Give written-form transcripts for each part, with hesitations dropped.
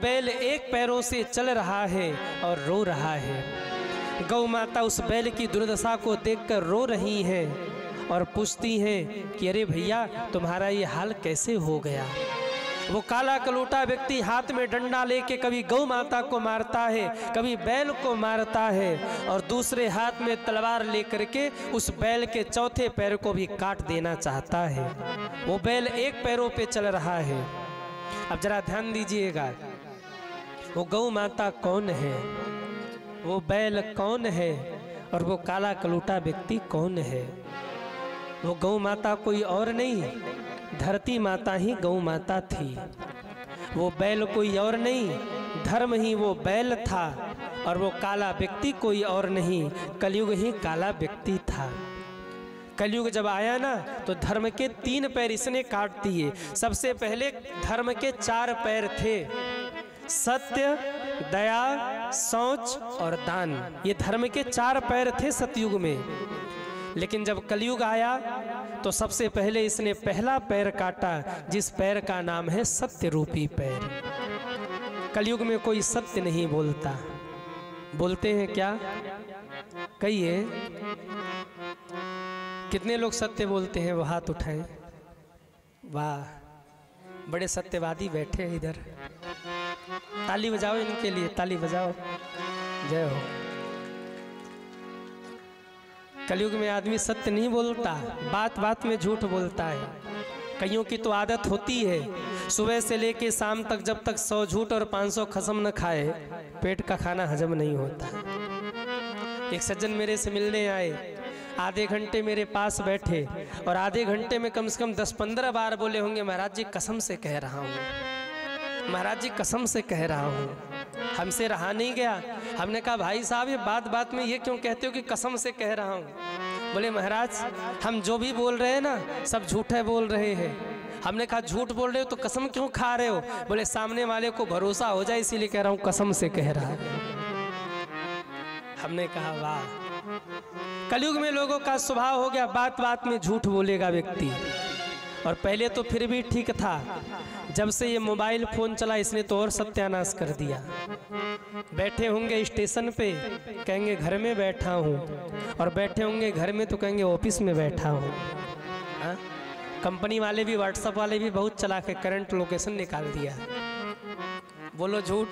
बैल एक पैरों से चल रहा है और रो रहा है। गौ माता उस बैल की दुर्दशा को देखकर रो रही है और पूछती है कि अरे भैया तुम्हारा ये हाल कैसे हो गया। वो काला कलूटा व्यक्ति हाथ में डंडा लेके कभी गौ माता को मारता है, कभी बैल को मारता है और दूसरे हाथ में तलवार लेकर के उस बैल के चौथे पैर को भी काट देना चाहता है। वो बैल एक पैरों पे चल रहा है। अब जरा ध्यान दीजिएगा, वो गौ माता कौन है, वो बैल कौन है और वो काला कलूटा व्यक्ति कौन है। वो गौ माता कोई और नहीं, धरती माता ही गौ माता थी। वो बैल कोई और नहीं, धर्म ही वो बैल था और वो काला व्यक्ति कोई और नहीं, कलयुग ही काला व्यक्ति था। कलयुग जब आया ना तो धर्म के 3 पैर इसने काट दिए। सबसे पहले धर्म के 4 पैर थे, सत्य, दया, शौच और दान। ये धर्म के 4 पैर थे सतयुग में। लेकिन जब कलयुग आया तो सबसे पहले इसने पहला पैर काटा, जिस पैर का नाम है सत्य रूपी पैर। कलयुग में कोई सत्य नहीं बोलता। बोलते हैं क्या? कहिए, कितने लोग सत्य बोलते हैं? वो हाथ उठाएं। वाह, बड़े सत्यवादी बैठे हैं इधर। ताली बजाओ इनके लिए, ताली बजाओ। जय हो। कलयुग में आदमी सत्य नहीं बोलता, बात बात में झूठ बोलता है। कईयों की तो आदत होती है सुबह से लेके शाम तक जब तक 100 झूठ और 500 कसम न खाए पेट का खाना हजम नहीं होता। एक सज्जन मेरे से मिलने आए, आधे घंटे मेरे पास बैठे और आधे घंटे में कम से कम 10-15 बार बोले होंगे, महाराज जी कसम से कह रहा हूँ, महाराज जी कसम से कह रहा हूँ। हमसे रहा नहीं गया। हमने कहा भाई साहब ये बात बात में ये क्यों कहते हो कि कसम से कह रहा हूँ? बोले महाराज हम जो भी बोल रहे हैं ना सब झूठे बोल रहे हैं। हमने कहा झूठ बोल रहे हो तो कसम क्यों खा रहे हो? बोले सामने वाले को भरोसा हो जाए इसीलिए कह रहा हूँ, कसम से कह रहा है। हमने कहा वाह, कलयुग में लोगों का स्वभाव हो गया बात बात में झूठ बोलेगा व्यक्ति। और पहले तो फिर भी ठीक था, जब से ये मोबाइल फोन चला इसने तो और सत्यानाश कर दिया। बैठे होंगे स्टेशन पे कहेंगे घर में बैठा हूँ, और बैठे होंगे घर में तो कहेंगे ऑफिस में बैठा हूँ। कंपनी वाले भी, व्हाट्सएप वाले भी बहुत चला के करंट लोकेशन निकाल दिया। बोलो झूठ।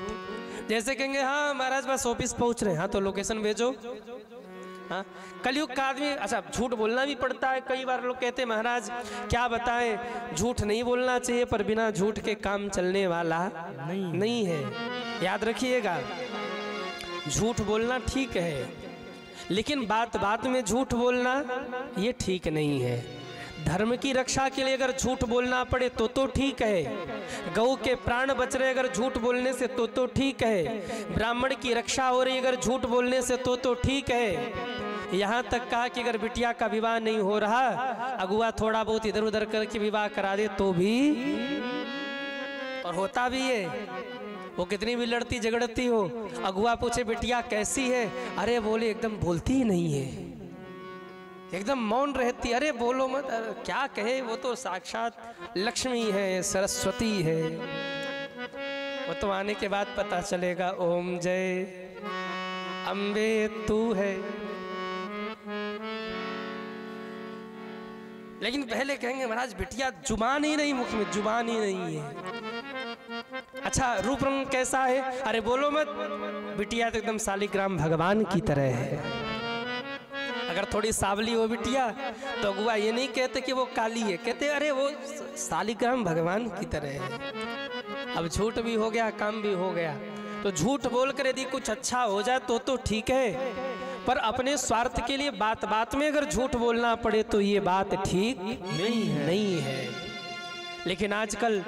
जैसे कहेंगे हाँ महाराज बस ऑफिस पहुँच रहे हैं, हाँ तो लोकेशन भेजो। हाँ, कलयुग का आदमी, अच्छा झूठ बोलना भी पड़ता है। कई बार लोग कहते हैं महाराज क्या बताएं, झूठ नहीं बोलना चाहिए, पर बिना झूठ के काम चलने वाला नहीं है। याद रखिएगा, झूठ बोलना ठीक है, लेकिन बात बात में झूठ बोलना ये ठीक नहीं है। धर्म की रक्षा के लिए अगर झूठ बोलना पड़े तो ठीक है। गौ के प्राण बच रहे अगर झूठ बोलने से तो ठीक है। ब्राह्मण की रक्षा हो रही अगर झूठ बोलने से तो ठीक है। यहाँ तक कहा कि अगर बिटिया का विवाह नहीं हो रहा, अगुआ थोड़ा बहुत इधर उधर करके विवाह करा दे तो भी, और होता भी है। वो कितनी भी लड़ती झगड़ती हो, अगुआ पूछे बिटिया कैसी है, अरे बोले एकदम बोलती ही नहीं है, एकदम मौन रहती। अरे बोलो मत, क्या कहे, वो तो साक्षात लक्ष्मी है, सरस्वती है। वो तो आने के बाद पता चलेगा ओम जय अम्बे तू है। लेकिन पहले कहेंगे महाराज बिटिया जुबान ही नहीं, मुख में जुबान ही नहीं है। अच्छा रूप रंग कैसा है, अरे बोलो मत, बिटिया तो एकदम शालिग्राम भगवान की तरह है। अगर थोड़ी सावली हो बिटिया तो अगुआ ये नहीं कहते कि वो काली है, कहते अरे वो शालिग्राम भगवान की तरह है। अब झूठ भी हो गया, काम भी हो गया। तो झूठ बोल कर यदि कुछ अच्छा हो जाए तो ठीक है, पर अपने स्वार्थ के लिए बात बात में अगर झूठ बोलना पड़े तो ये बात ठीक नहीं है। लेकिन आजकल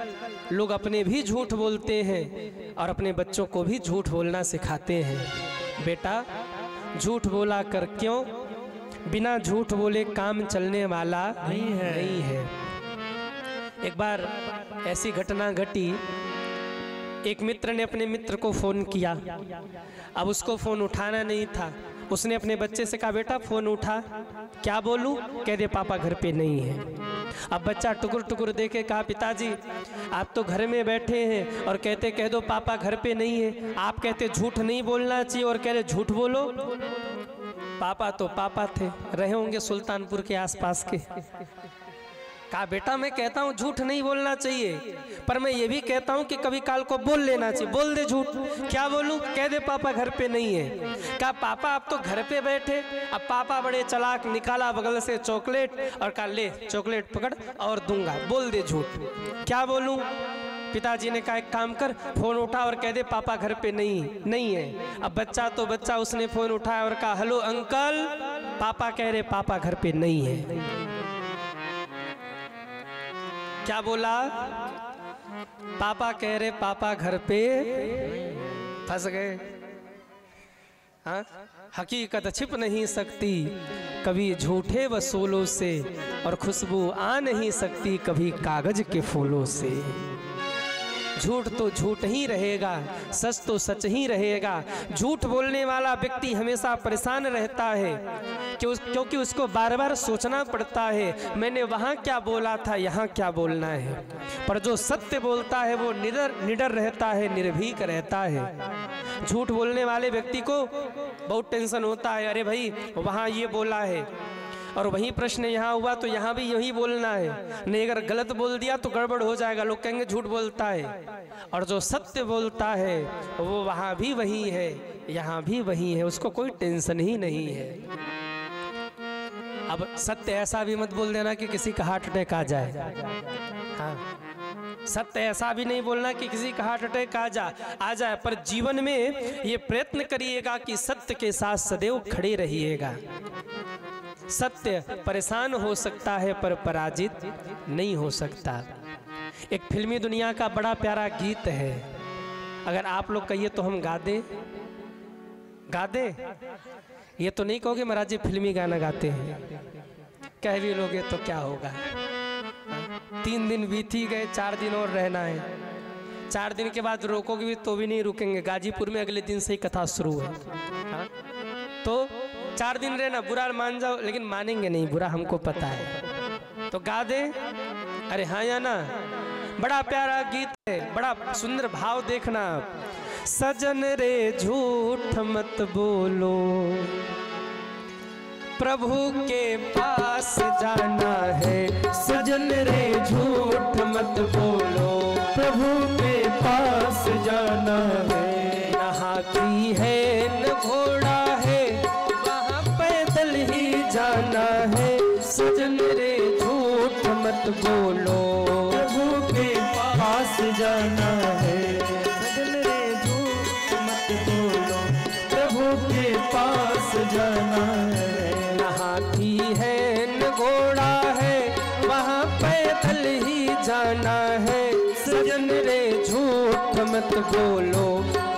लोग अपने भी झूठ बोलते हैं और अपने बच्चों को भी झूठ बोलना सिखाते हैं। बेटा झूठ बोला कर क्यों, बिना झूठ बोले काम चलने वाला नहीं है। एक बार ऐसी घटना घटी, एक मित्र ने अपने मित्र को फ़ोन किया। अब उसको फ़ोन उठाना नहीं था। उसने अपने बच्चे से कहा, बेटा फ़ोन उठा। क्या बोलूं? कह दे पापा घर पे नहीं है। अब बच्चा टुकुर टुकुर देके कहा, पिताजी आप तो घर में बैठे हैं और कहते कह दो पापा घर पे नहीं है। आप कहते झूठ नहीं बोलना चाहिए और कह रहे झूठ बोलो। पापा तो पापा थे, रहे होंगे सुल्तानपुर के आसपास के। कहा, बेटा मैं कहता हूँ झूठ नहीं बोलना चाहिए, पर मैं ये भी कहता हूँ कि कभी काल को बोल लेना चाहिए। बोल दे झूठ। क्या बोलूँ? कह दे पापा घर पे नहीं है। कहा, पापा आप तो घर पे बैठे। अब पापा बड़े चालाक, निकाला बगल से चॉकलेट और कहा, ले चॉकलेट पकड़ और दूंगा। बोल दे झूठ। क्या बोलूँ? पिताजी ने कहा, एक काम कर, फ़ोन उठा और कह दे पापा घर पे नहीं है। अब बच्चा तो बच्चा, उसने फ़ोन उठाया और कहा, हेलो अंकल। पापा कह रहे पापा घर पे नहीं है। क्या बोला? पापा कह रहे पापा घर पे। फंस गए। हाँ, हकीकत छिप नहीं सकती कभी झूठे वसूलों से, और खुशबू आ नहीं सकती कभी कागज के फूलों से। झूठ तो झूठ ही रहेगा, सच तो सच ही रहेगा। झूठ बोलने वाला व्यक्ति हमेशा परेशान रहता है क्योंकि उसको बार बार सोचना पड़ता है, मैंने वहाँ क्या बोला था, यहाँ क्या बोलना है। पर जो सत्य बोलता है वो निडर रहता है, निर्भीक रहता है। झूठ बोलने वाले व्यक्ति को बहुत टेंशन होता है, अरे भाई वहाँ ये बोला है और वही प्रश्न यहाँ हुआ तो यहाँ भी यही बोलना है, नहीं अगर गलत बोल दिया तो गड़बड़ हो जाएगा, लोग कहेंगे झूठ बोलता है। और जो सत्य बोलता है वो वहाँ भी वही है, यहाँ भी वही है, उसको कोई टेंशन ही नहीं है। अब सत्य ऐसा भी मत बोल देना कि किसी का हार्ट अटैक आ जाए। हाँ, सत्य ऐसा भी नहीं बोलना कि किसी का हार्ट अटैक आ जाए, पर जीवन में ये प्रयत्न करिएगा कि सत्य के साथ सदैव खड़े रहिएगा। सत्य परेशान हो सकता है पर पराजित नहीं हो सकता। एक फिल्मी दुनिया का बड़ा प्यारा गीत है, अगर आप लोग कहिए तो हम गा दे। ये तो नहीं कहोगे महाराज जी फिल्मी गाना गाते हैं, कह भी लोगे तो क्या होगा। 3 दिन बीत ही गए, 4 दिन और रहना है। 4 दिन के बाद रोकोगे भी तो भी नहीं रुकेंगे। गाजीपुर में अगले दिन से ही कथा शुरू है। हाँ? तो 4 दिन रहना, बुरा मान जाओ, लेकिन मानेंगे नहीं, बुरा हमको पता है। तो गा दे। अरे हाँ या ना? बड़ा प्यारा गीत है, बड़ा सुंदर भाव देखना। सजन रे झूठ मत बोलो, प्रभु के पास जाना है। सजन रे झूठ मत बोलो, प्रभु के पास जाना है। न हाथी है न घोड़ा है, वहाँ पैदल ही जाना है। सजन रे झूठ मत बोलो, प्रभु के पास जाना है। सजन रे झूठ मत बोलो, प्रभु के पास जाना है। हाथी है न घोड़ा है, वहाँ पैदल ही जाना है। सजन रे झूठ मत बोलो,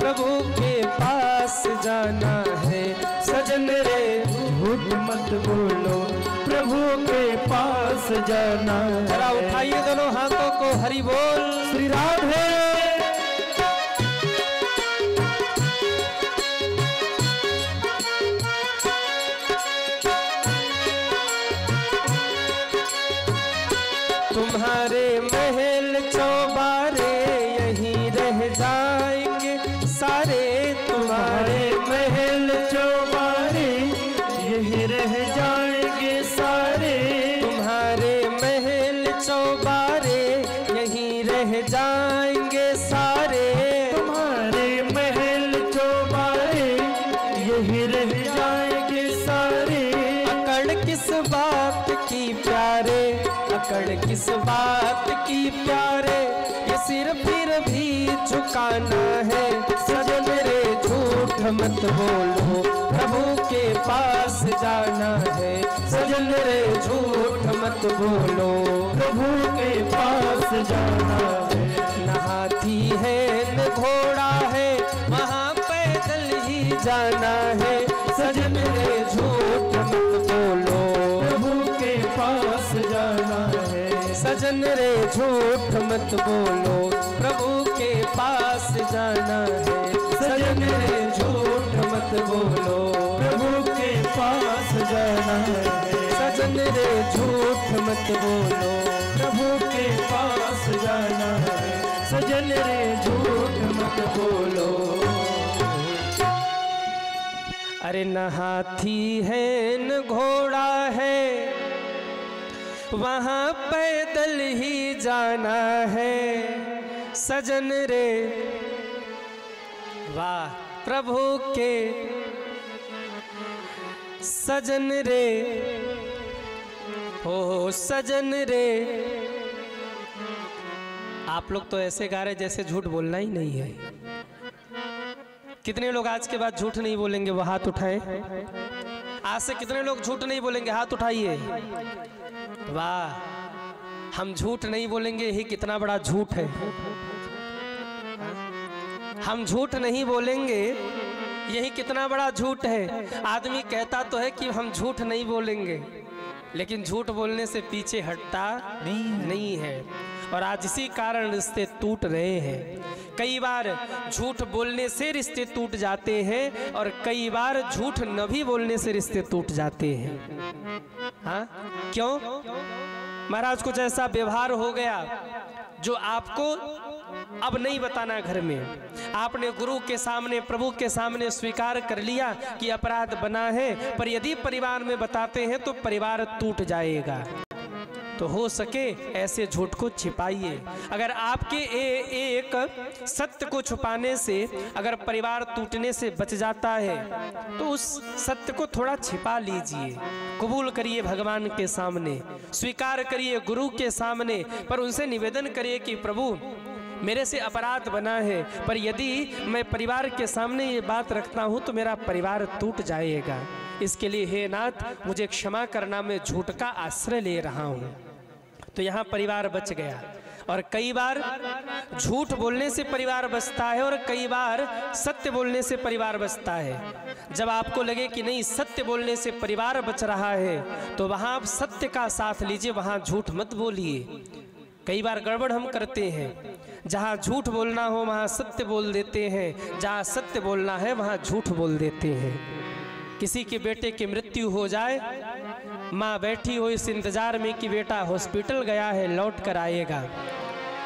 प्रभु के पास जाना है। सजन रे झूठ मत बोलो, प्रभु के पास जाना है। जरा उठाइए दोनों हाथों को, हरि बोल श्री राधे। तुम्हारे महल चौबारे यहीं रह जाएंगे सारे, तुम्हारे महल चौबारे यहीं रह जाएंगे सारे। तुम्हारे महल चौबारे यहीं रह जाएंगे सारे। तुम्हारे महल चौबारे यहीं रह जाएंगे सारे। अकड़ किस बात की प्यारे, अकड़ किस बात की प्यारे, ये सिर फिर भी झुकाना है। सजन रे झूठ मत बोलो, प्रभु के पास जाना है। सजन रे झूठ मत बोलो, प्रभु के पास जाना है। न हाथी है न घोड़ा है, वहाँ पैदल ही जाना है। सजन रे झूठ मत बोलो, प्रभु के पास जाना है। सजन रे झूठ मत बोलो, प्रभु के पास जाना है। सजन रे झूठ मत बोलो, प्रभु के पास जाना है। सजन रे झूठ मत बोलो, प्रभु के पास जाना है। सजन रे झूठ मत बोलो। अरे न हाथी है न घोड़ा है, वहाँ पैदल ही जाना है। सजन रे वाह प्रभु के सजन रे, हो सजन रे। आप लोग तो ऐसे गा रहे जैसे झूठ बोलना ही नहीं है। कितने लोग आज के बाद झूठ नहीं बोलेंगे, वो हाथ उठाएं। आज से कितने लोग झूठ नहीं बोलेंगे, हाथ उठाइए। वाह, हम झूठ नहीं बोलेंगे, यही कितना बड़ा झूठ है। हम झूठ नहीं बोलेंगे, यही कितना बड़ा झूठ है। आदमी कहता तो है कि हम झूठ नहीं बोलेंगे, लेकिन झूठ बोलने से पीछे हटता नहीं है। और आज इसी कारण रिश्ते टूट रहे हैं। कई बार झूठ बोलने से रिश्ते टूट जाते हैं, और कई बार झूठ न भी बोलने से रिश्ते टूट जाते हैं। हाँ, क्यों? महाराज कुछ ऐसा व्यवहार हो गया जो आपको अब नहीं बताना घर में। आपने गुरु के सामने, प्रभु के सामने स्वीकार कर लिया कि अपराध बना है, पर यदि परिवार में बताते हैं तो परिवार टूट जाएगा। तो हो सके ऐसे झूठ को छिपाइए। अगर आपके एक सत्य को छुपाने से अगर परिवार टूटने से बच जाता है, तो उस सत्य को थोड़ा छिपा लीजिए। कबूल करिए भगवान के सामने, स्वीकार करिए गुरु के सामने, पर उनसे निवेदन करिए कि प्रभु मेरे से अपराध बना है, पर यदि मैं परिवार के सामने ये बात रखता हूँ तो मेरा परिवार टूट जाएगा। इसके लिए हे नाथ मुझे क्षमा करना, मैं झूठ का आश्रय ले रहा हूँ। तो यहाँ परिवार बच गया। और कई बार झूठ बोलने से परिवार बचता है, और कई बार सत्य बोलने से परिवार बचता है। जब आपको लगे कि नहीं सत्य बोलने से परिवार बच रहा है, तो वहाँ आप सत्य का साथ लीजिए, वहाँ झूठ मत बोलिए। कई बार गड़बड़ हम करते हैं, जहाँ झूठ बोलना हो वहाँ सत्य बोल देते हैं, जहाँ सत्य बोलना है वहाँ झूठ बोल देते हैं। किसी के बेटे की मृत्यु हो जाए, माँ बैठी हो इस इंतजार में कि बेटा हॉस्पिटल गया है लौट कर आएगा,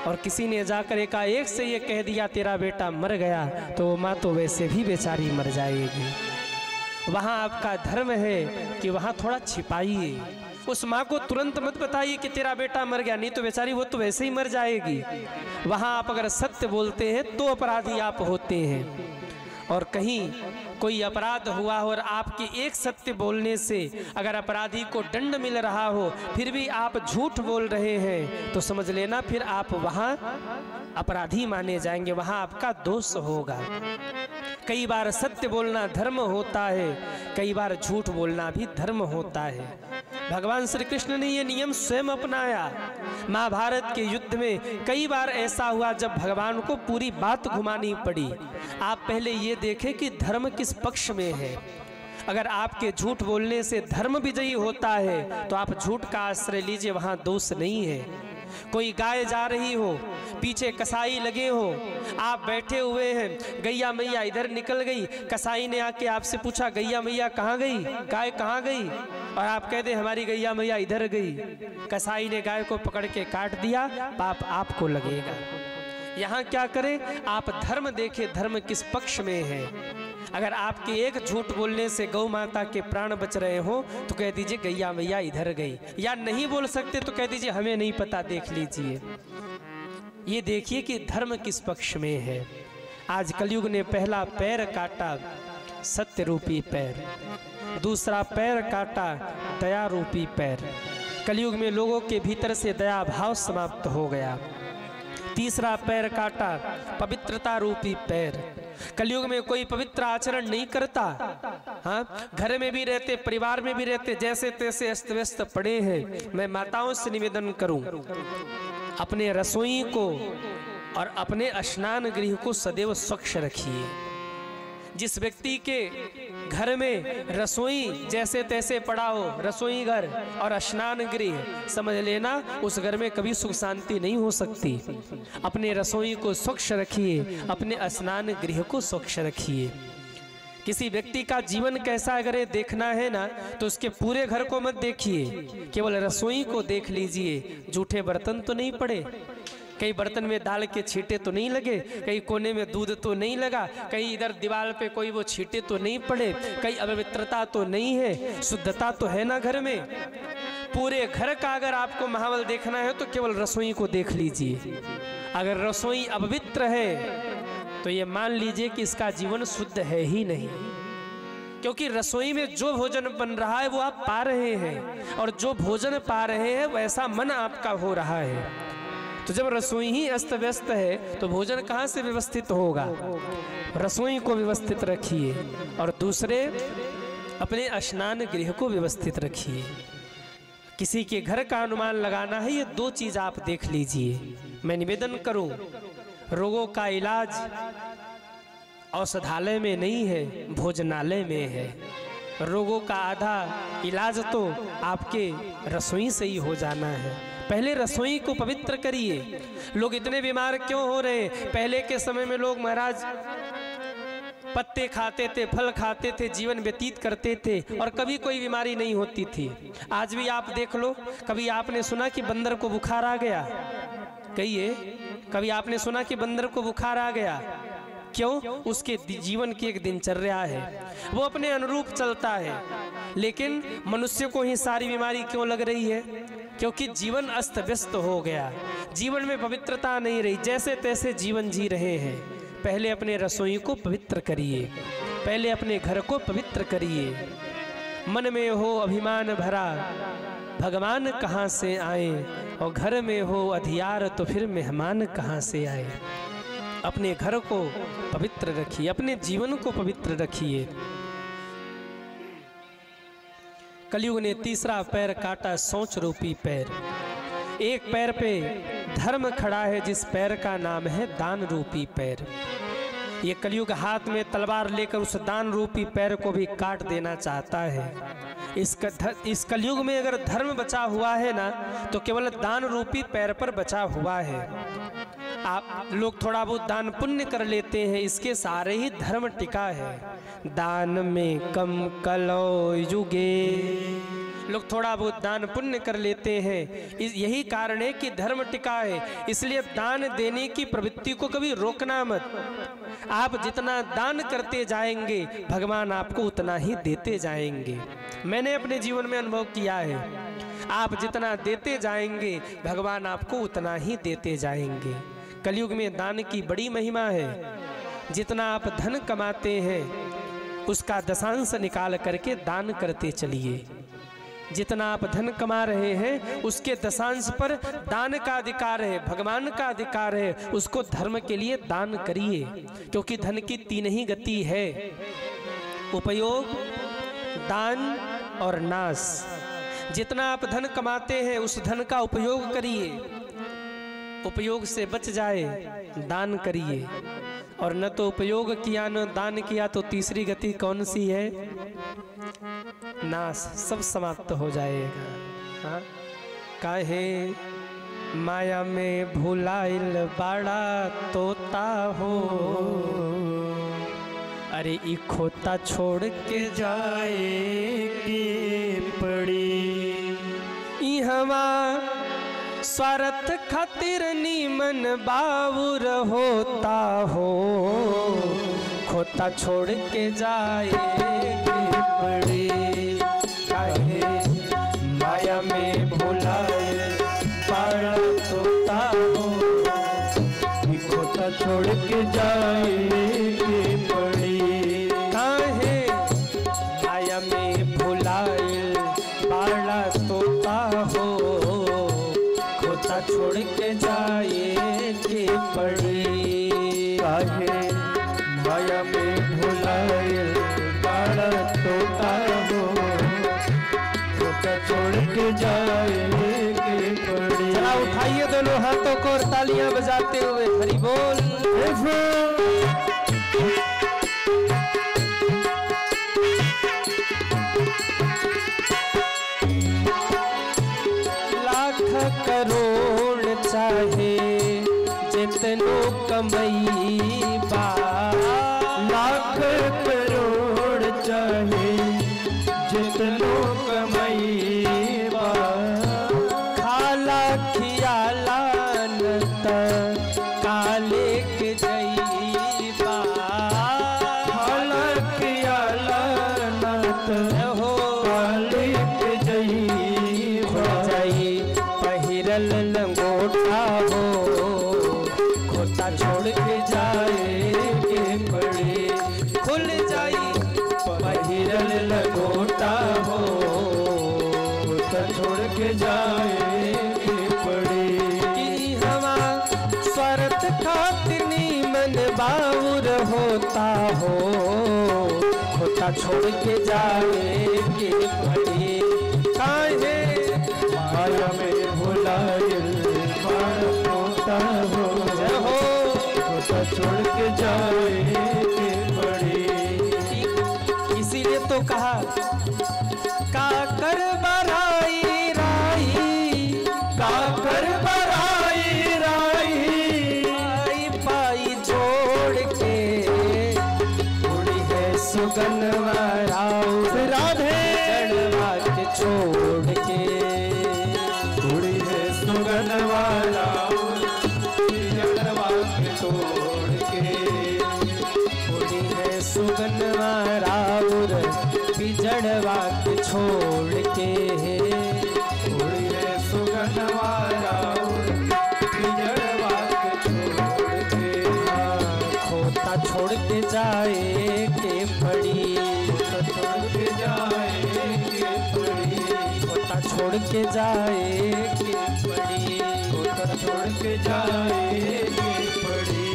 और किसी ने जाकर एकाएक से ये कह दिया तेरा बेटा मर गया, तो वो माँ तो वैसे भी बेचारी मर जाएगी। वहाँ आपका धर्म है कि वहाँ थोड़ा छिपाइए। उस माँ को तुरंत मत बताइए कि तेरा बेटा मर गया, नहीं तो बेचारी वो तो वैसे ही मर जाएगी। वहाँ आप अगर सत्य बोलते हैं तो अपराधी आप होते हैं। और कहीं कोई अपराध हुआ हो और आपके एक सत्य बोलने से अगर अपराधी को दंड मिल रहा हो, फिर भी आप झूठ बोल रहे हैं, तो समझ लेना फिर आप वहाँ अपराधी माने जाएंगे, वहाँ आपका दोष होगा। कई बार सत्य बोलना धर्म होता है, कई बार झूठ बोलना भी धर्म होता है। भगवान श्री कृष्ण ने ये नियम स्वयं अपनाया। महाभारत के युद्ध में कई बार ऐसा हुआ जब भगवान को पूरी बात घुमानी पड़ी। आप पहले ये देखें कि धर्म किस पक्ष में है। अगर आपके झूठ बोलने से धर्म विजयी होता है तो आप झूठ का आश्रय लीजिए, वहाँ दोष नहीं है। कोई गाय जा रही हो, पीछे कसाई लगे हो, आप बैठे हुए हैं, गैया मैया इधर निकल गई, कसाई ने आके आपसे पूछा गैया मैया कहाँ गई, गाय कहाँ गई, और आप कहते हमारी गैया मैया इधर गई। कसाई ने गाय को पकड़ के काट दिया, पाप आपको लगेगा। यहाँ क्या करें, आप धर्म देखें, धर्म किस पक्ष में है। अगर आपके एक झूठ बोलने से गौ माता के प्राण बच रहे हो तो कह दीजिए गैया मैया इधर गई, या नहीं बोल सकते तो कह दीजिए हमें नहीं पता, देख लीजिए। ये देखिए कि धर्म किस पक्ष में है। आज कलयुग ने पहला पैर काटा, सत्य रूपी पैर, दूसरा पैर काटा, दया रूपी पैर। कलयुग में लोगों के भीतर से दया भाव समाप्त हो गया। तीसरा पैर काटा, पवित्रता रूपी पैर। कलयुग में कोई पवित्र आचरण नहीं करता। हाँ, घर में भी रहते, परिवार में भी रहते, जैसे तैसे अस्त व्यस्त पड़े हैं। मैं माताओं से निवेदन करूं, अपने रसोई को और अपने स्नान गृह को सदैव स्वच्छ रखिए। जिस व्यक्ति के घर में रसोई जैसे तैसे पड़ा हो, रसोई घर और स्नान गृह, समझ लेना उस घर में कभी सुख शांति नहीं हो सकती। अपने रसोई को स्वच्छ रखिए, अपने स्नान गृह को स्वच्छ रखिए। किसी व्यक्ति का जीवन कैसा अगर देखना है ना, तो उसके पूरे घर को मत देखिए, केवल रसोई को देख लीजिए। जूठे बर्तन तो नहीं पड़े, कहीं बर्तन में दाल के छींटे तो नहीं लगे, कहीं कोने में दूध तो नहीं लगा, कहीं इधर दीवार पे कोई वो छींटे तो नहीं पड़े, कहीं अपवित्रता तो नहीं है, शुद्धता तो है ना घर में। पूरे घर का अगर आपको माहौल देखना है तो केवल रसोई को देख लीजिए। अगर रसोई अपवित्र है तो ये मान लीजिए कि इसका जीवन शुद्ध है ही नहीं, क्योंकि रसोई में जो भोजन बन रहा है वो आप पा रहे हैं, और जो भोजन पा रहे हैं वैसा मन आपका हो रहा है। तो जब रसोई ही अस्त व्यस्त है तो भोजन कहाँ से व्यवस्थित होगा। रसोई को व्यवस्थित रखिए और दूसरे अपने स्नान गृह को व्यवस्थित रखिए। किसी के घर का अनुमान लगाना है, ये दो चीज आप देख लीजिए। मैं निवेदन करूं, रोगों का इलाज औषधालय में नहीं है, भोजनालय में है। रोगों का आधा इलाज तो आपके रसोई से ही हो जाना है। पहले रसोई को पवित्र करिए। लोग इतने बीमार क्यों हो रहे हैं? पहले के समय में लोग महाराज पत्ते खाते थे, फल खाते थे, जीवन व्यतीत करते थे और कभी कोई बीमारी नहीं होती थी। आज भी आप देख लो, कभी आपने सुना कि बंदर को बुखार आ गया? कहिए, कभी आपने सुना कि बंदर को बुखार आ गया? क्यों? उसके जीवन की एक दिनचर्या है, वो अपने अनुरूप चलता है। लेकिन मनुष्य को ही सारी बीमारी क्यों लग रही है? क्योंकि जीवन अस्त व्यस्त हो गया, जीवन में पवित्रता नहीं रही, जैसे तैसे जीवन जी रहे हैं। पहले अपने रसोई को पवित्र करिए, पहले अपने घर को पवित्र करिए। मन में हो अभिमान भरा, भगवान कहाँ से आए, और घर में हो अधियार तो फिर मेहमान कहाँ से आए। अपने घर को पवित्र रखिए, अपने जीवन को पवित्र रखिए। कलयुग ने तीसरा पैर काटा, सोच रूपी पैर। एक पैर पे धर्म खड़ा है, जिस पैर का नाम है दान रूपी पैर। ये कलयुग हाथ में तलवार लेकर उस दान रूपी पैर को भी काट देना चाहता है। इस कलयुग में अगर धर्म बचा हुआ है ना, तो केवल दान रूपी पैर पर बचा हुआ है। आप लोग थोड़ा बहुत दान पुण्य कर लेते हैं, इसके सारे ही धर्म टिका है। दान में कम कलो युगे, लोग थोड़ा बहुत दान पुण्य कर लेते हैं, यही कारण है कि धर्म टिका है। इसलिए दान देने की प्रवृत्ति को कभी रोकना मत। आप जितना दान करते जाएंगे भगवान आपको उतना ही देते जाएंगे। मैंने अपने जीवन में अनुभव किया है, आप जितना देते जाएंगे भगवान आपको उतना ही देते जाएंगे। कलयुग में दान की बड़ी महिमा है। जितना आप धन कमाते हैं उसका दशांश निकाल करके दान करते चलिए। जितना आप धन कमा रहे हैं उसके दशांश पर दान का अधिकार है, भगवान का अधिकार है। उसको धर्म के लिए दान करिए, क्योंकि धन की तीन ही गति है, उपयोग, दान और नाश। जितना आप धन कमाते हैं उस धन का उपयोग करिए, उपयोग से बच जाए दान करिए, और न तो उपयोग किया न दान किया तो तीसरी गति कौन सी है? नाश, सब समाप्त हो जाएगा। हाँ? काहे माया में भुलाइल बड़ा तोता हो, अरे ई खोता छोड़ के जाए के पड़ी। ई हवा स्वार्थ खातिर नीमन बाबूर होता हो, खोता छोड़ के जाए के पड़ी। काहे माया में भुलाए बड़ा तोता हो, खोता छोड़ के जाए के पड़ी। काहे माया में भुलाए बड़ा तोता हो, खोता छोड़ के जाए के पड़ी। काहे माया में भुलाए बड़ा तोता हो, खोता छोड़ के जाए के पड़ी। जरा उठाइए दोनों हाथों को और तालियां बजाते हुए हरि बोल। करोड़ चाहे जितनो कमैबा, लाख करोड़ चाहे जितनो कमैबा, खाला खियाला नत काले के जईबा, खाला खियाला नत हो काले के जईबा, जाई पहिरल लंगोटा हो, खोता छोड़ के जाए के पड़े, खुल जाई पहिरल लगोटा हो, खोता छोड़ के जाए के पड़े। कि हवा स्वार्थ खातिर नीमन बाउर होता हो, खोता छोड़ के जाए के पड़े। काहे माया में भुलायल बाण होता हो, खोता छोड़ के जाए के पड़े। इसीलिए तो कहा काकर बराई राई, काकर बराई राई, पाई पाई जोड़ के उड़ी है सुगनवा राउर, राधे चढ़वा के छोड़ के उड़ी है सुगनवा राउर, चढ़वा के छोड़ के, उड़ी है सुगनवा राउर बिजड़वा के छोड़ के, उड़ी है सुगनवा राउर, चढ़वा के छोड़ के। खोता छोड़ के जाए के पड़ी, खोता छोड़ के जाए के पड़ी, खोता छोड़ के जाए के पड़ी, खोता छोड़ के जाए के पड़ी।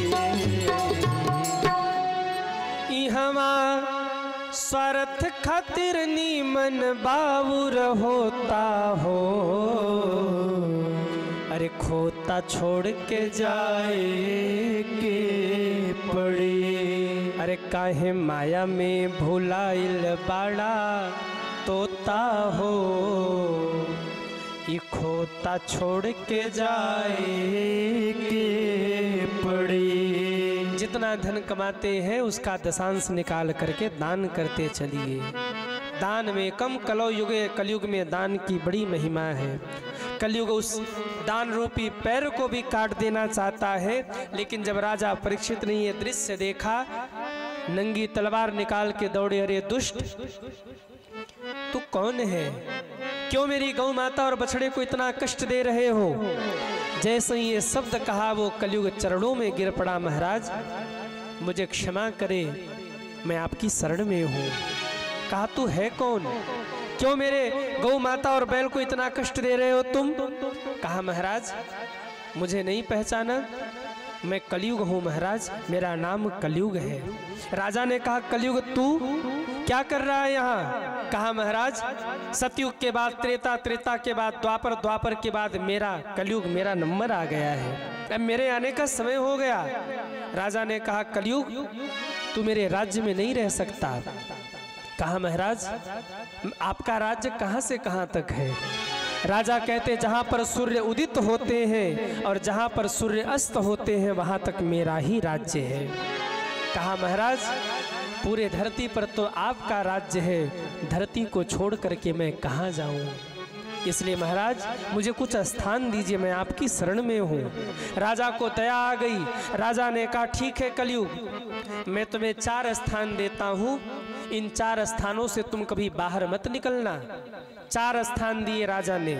ई हमा स्वार्थ खातिर नीमन बाउर होता हो, अरे खोता छोड़ के जाए के पड़ी। अरे काहे माया में भुलाइल बाड़ा तोता हो, ई खोता छोड़ के जाए के पड़ी। जितना धन कमाते हैं उसका दशांश निकाल करके दान करते चलिए। दान में कम कलयुग में दान की बड़ी महिमा है। कलयुग उस दान रूपी पैर को भी काट देना चाहता है, लेकिन जब राजा परीक्षित ने ये दृश्य देखा, नंगी तलवार निकाल के दौड़े, अरे दुष्ट तू कौन है, क्यों मेरी गौ माता और बछड़े को इतना कष्ट दे रहे हो। जैसे ही ये शब्द कहा वो कलयुग चरणों में गिर पड़ा, महाराज मुझे क्षमा करे, मैं आपकी शरण में हूँ। कहा तू है कौन, क्यों मेरे गौ माता और बैल को इतना कष्ट दे रहे हो तुम। कहा महाराज मुझे नहीं पहचाना, मैं कलयुग हूँ महाराज, मेरा नाम कलयुग है। राजा ने कहा कलयुग तू क्या कर रहा है यहाँ। कहा महाराज सतयुग के बाद त्रेता, त्रेता के बाद द्वापर, द्वापर के बाद मेरा कलयुग, मेरा नंबर आ गया है, अब मेरे आने का समय हो गया। राजा ने कहा कलयुग तू मेरे राज्य में नहीं रह सकता। कहा महाराज आपका राज्य कहाँ से कहाँ तक है। राजा कहते जहाँ पर सूर्य उदित होते हैं और जहाँ पर सूर्य अस्त होते हैं वहाँ तक मेरा ही राज्य है। कहा महाराज पूरे धरती पर तो आपका राज्य है, धरती को छोड़ करके मैं कहाँ जाऊँ, इसलिए महाराज मुझे कुछ स्थान दीजिए, मैं आपकी शरण में हूँ। राजा को दया आ गई। राजा ने कहा ठीक है कलयुग, मैं तुम्हें 4 स्थान देता हूँ, इन 4 स्थानों से तुम कभी बाहर मत निकलना। 4 स्थान दिए राजा ने।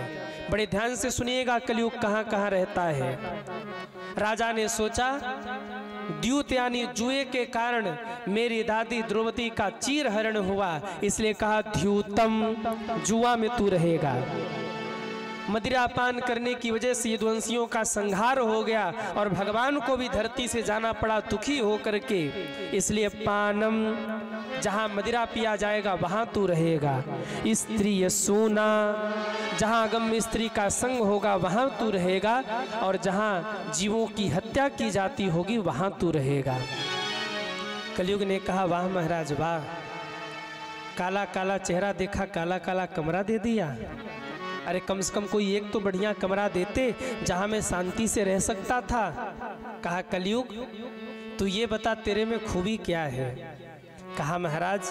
बड़े ध्यान से सुनिएगा कलयुग कहाँ कहाँ रहता है। राजा ने सोचा द्यूत यानी जुए के कारण मेरी दादी द्रौपदी का चीर हरण हुआ, इसलिए कहा द्यूतम जुआ में तू रहेगा। मदिरा पान करने की वजह से यदुवंशियों का संहार हो गया और भगवान को भी धरती से जाना पड़ा दुखी होकर के, इसलिए पानम जहाँ मदिरा पिया जाएगा वहाँ तू रहेगा। स्त्री सोना जहाँ गम्य स्त्री का संग होगा वहाँ तू रहेगा, और जहाँ जीवों की हत्या की जाती होगी वहाँ तू रहेगा। कलयुग ने कहा वाह महाराज वाह, काला काला चेहरा देखा, काला काला कमरा दे दिया। अरे कम से कम कोई एक तो बढ़िया कमरा देते जहां मैं शांति से रह सकता था। कहा कलयुग तू ये बता तेरे में खूबी क्या है। कहा महाराज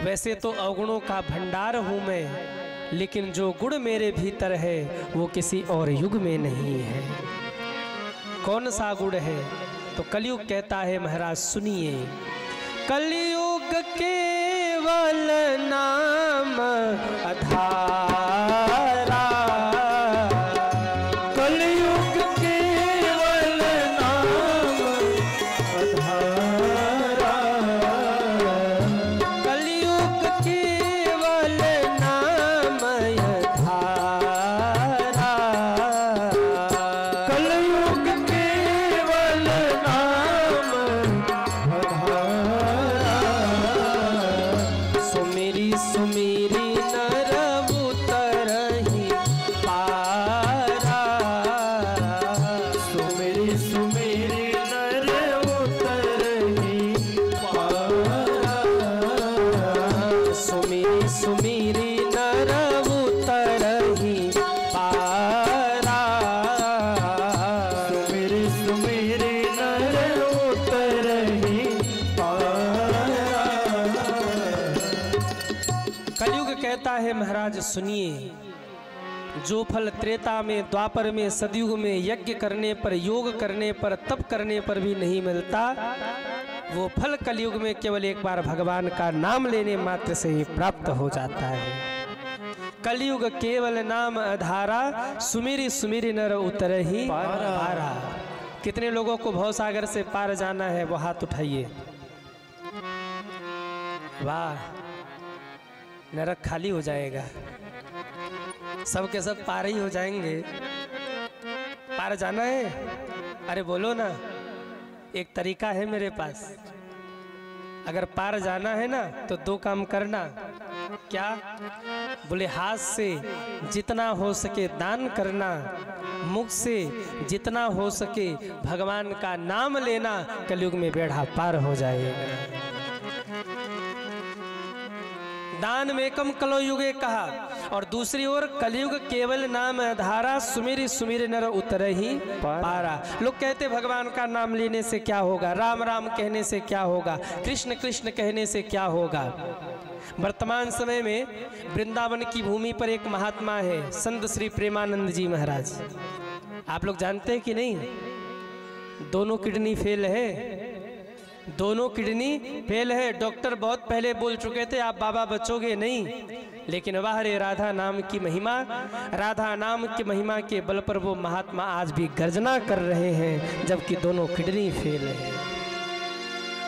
वैसे तो अवगुणों का भंडार हूँ मैं, लेकिन जो गुण मेरे भीतर है वो किसी और युग में नहीं है। कौन सा गुण है? तो कलयुग कहता है महाराज सुनिए, कलयुग केवल नाम अधारा, कलयुग केवल नाम अधारा, कलयुग केवल नाम अधारा, कलयुग केवल नाम अधारा, सुमेरी सुमेरी नर उतरहि पारा, सुमेरी सुमेरी नर उतरहि पारा, सुमेरी सुमेरी नर उतरहि पारा, सुमेरी सुमेरी नर उतरहि पारा। कलयुग कहता है महाराज सुनिए, जो फल त्रेता में, द्वापर में, सतयुग में यज्ञ करने पर, योग करने पर, तप करने पर भी नहीं मिलता, वो फल कलयुग में केवल एक बार भगवान का नाम लेने मात्र से ही प्राप्त हो जाता है। कलयुग केवल नाम आधारा, सुमेरी सुमेरी नर उतरहि पारा। कितने लोगों को भवसागर से पार जाना है वो हाथ उठाइए। वाह, नरक खाली हो जाएगा, सब के सब पार ही हो जाएंगे। पार जाना है? अरे बोलो ना, एक तरीका है मेरे पास। अगर पार जाना है ना तो दो काम करना। क्या? बोले हाथ से जितना हो सके दान करना, मुख से जितना हो सके भगवान का नाम लेना, कलयुग में बेड़ा पार हो जाएगा। दान में कम कलयुगे कहा, और दूसरी ओर कलयुग केवल नाम आधारा, सुमेरी सुमेरी नर उतरहि पारा। लोग कहते भगवान का नाम लेने से क्या होगा, राम राम कहने से क्या होगा, कृष्ण कृष्ण कहने से क्या होगा। वर्तमान समय में वृंदावन की भूमि पर एक महात्मा है, संत श्री प्रेमानंद जी महाराज। आप लोग जानते हैं कि नहीं? दोनों किडनी फेल है, दोनों किडनी फेल है। डॉक्टर बहुत पहले बोल चुके थे आप बाबा बचोगे नहीं, लेकिन वाह रे राधा नाम की महिमा, राधा नाम की महिमा के बल पर वो महात्मा आज भी गर्जना कर रहे हैं, जबकि दोनों किडनी फेल है।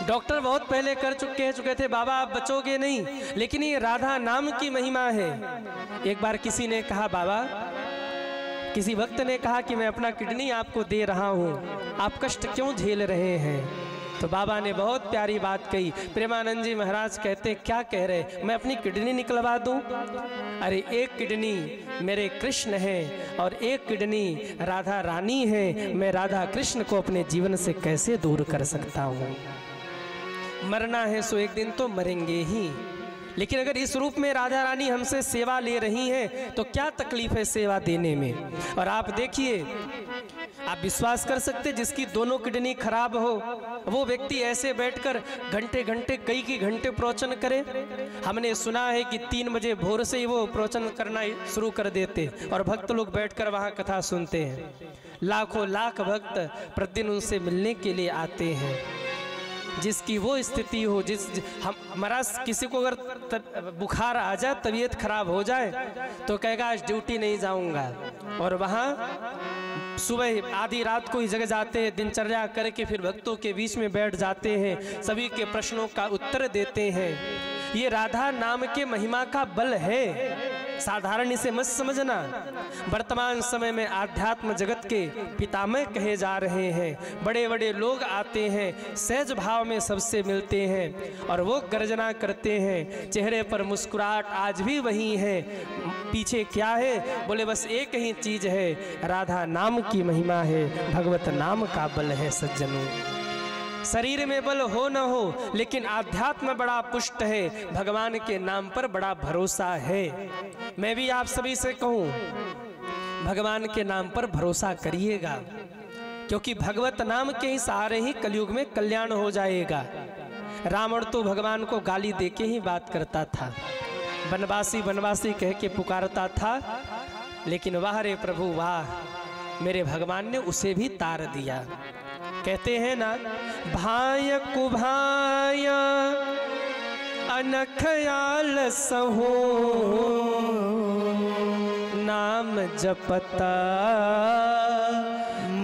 डॉक्टर बहुत पहले कह चुके थे बाबा आप बचोगे नहीं, लेकिन ये राधा नाम की महिमा है। एक बार किसी ने कहा बाबा, किसी भक्त ने कहा कि मैं अपना किडनी आपको दे रहा हूँ, आप कष्ट क्यों झेल रहे हैं? तो बाबा ने बहुत प्यारी बात कही। प्रेमानंद जी महाराज कहते क्या कह रहे, मैं अपनी किडनी निकलवा दूं? अरे एक किडनी मेरे कृष्ण है और एक किडनी राधा रानी है, मैं राधा कृष्ण को अपने जीवन से कैसे दूर कर सकता हूँ? मरना है सो एक दिन तो मरेंगे ही, लेकिन अगर इस रूप में राधा रानी हमसे सेवा ले रही हैं तो क्या तकलीफ है सेवा देने में। और आप देखिए, आप विश्वास कर सकते, जिसकी दोनों किडनी खराब हो वो व्यक्ति ऐसे बैठकर घंटे घंटे कई घंटे प्रवचन करे। हमने सुना है कि 3 बजे भोर से ही वो प्रवचन करना शुरू कर देते और भक्त लोग बैठकर वहाँ कथा सुनते हैं। लाखों लाख भक्त प्रतिदिन उनसे मिलने के लिए आते हैं। जिसकी वो स्थिति हो, हमारा किसी को अगर बुखार आ जाए, तबीयत खराब हो जाए तो कहेगा आज ड्यूटी नहीं जाऊंगा, और वहाँ सुबह आधी रात को ही जग जाते हैं, दिनचर्या करके फिर भक्तों के बीच में बैठ जाते हैं, सभी के प्रश्नों का उत्तर देते हैं। ये राधा नाम के महिमा का बल है, साधारण इसे मत समझना। वर्तमान समय में आध्यात्म जगत के पितामह कहे जा रहे हैं, बड़े बड़े लोग आते हैं, सहज भाव में सबसे मिलते हैं और वो गर्जना करते हैं, चेहरे पर मुस्कुराहट आज भी वही है। पीछे क्या है? बोले बस एक ही चीज है, राधा नाम की महिमा है, भगवत नाम का बल है सज्जनों। शरीर में बल हो न हो, लेकिन आध्यात्म बड़ा पुष्ट है, भगवान के नाम पर बड़ा भरोसा है। मैं भी आप सभी से कहूं, भगवान के नाम पर भरोसा करिएगा, क्योंकि भगवत नाम के ही सहारे ही कलयुग में कल्याण हो जाएगा। रावण तो भगवान को गाली देके ही बात करता था, बनवासी बनवासी कह के पुकारता था, लेकिन वाह रे प्रभु वाह, मेरे भगवान ने उसे भी तार दिया। कहते हैं ना, भाय कुभाय अनखयाल सहो, नाम जपता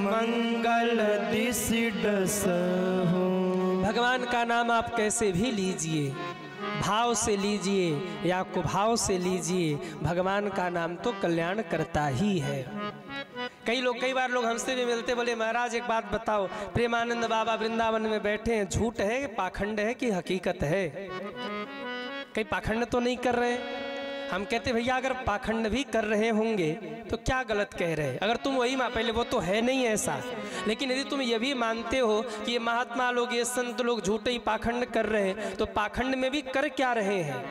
मंगल दिसि डसहु। भगवान का नाम आप कैसे भी लीजिए, भाव से लीजिए या कुभाव से लीजिए, भगवान का नाम तो कल्याण करता ही है। कई बार लोग हमसे भी मिलते, बोले महाराज एक बात बताओ, प्रेमानंद बाबा वृंदावन में बैठे हैं, झूठ है, पाखंड है कि हकीकत है? कहीं पाखंड तो नहीं कर रहे? हम कहते भैया अगर पाखंड भी कर रहे होंगे तो क्या गलत कह रहे? अगर तुम वही पहले वो तो है नहीं ऐसा, लेकिन यदि तुम ये भी मानते हो कि ये महात्मा लोग, ये संत लोग झूठे ही पाखंड कर रहे हैं, तो पाखंड में भी कर क्या रहे हैं?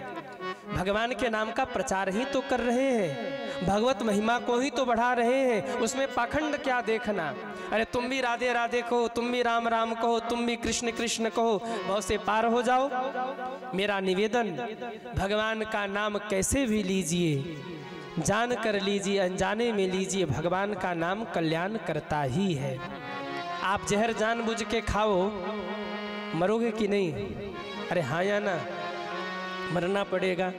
भगवान के नाम का प्रचार ही तो कर रहे हैं, भगवत महिमा को ही तो बढ़ा रहे हैं, उसमें पाखंड क्या देखना? अरे तुम भी राधे राधे कहो, तुम भी राम राम कहो, तुम भी कृष्ण कृष्ण कहो, बहुत से पार हो जाओ। मेरा निवेदन, भगवान का नाम कैसे भी लीजिए, जान कर लीजिए, अनजाने में लीजिए, भगवान का नाम कल्याण करता ही है। आप जहर जानबूझ के खाओ, मरोगे कि नहीं? अरे हाँ या ना, मरना पड़ेगा।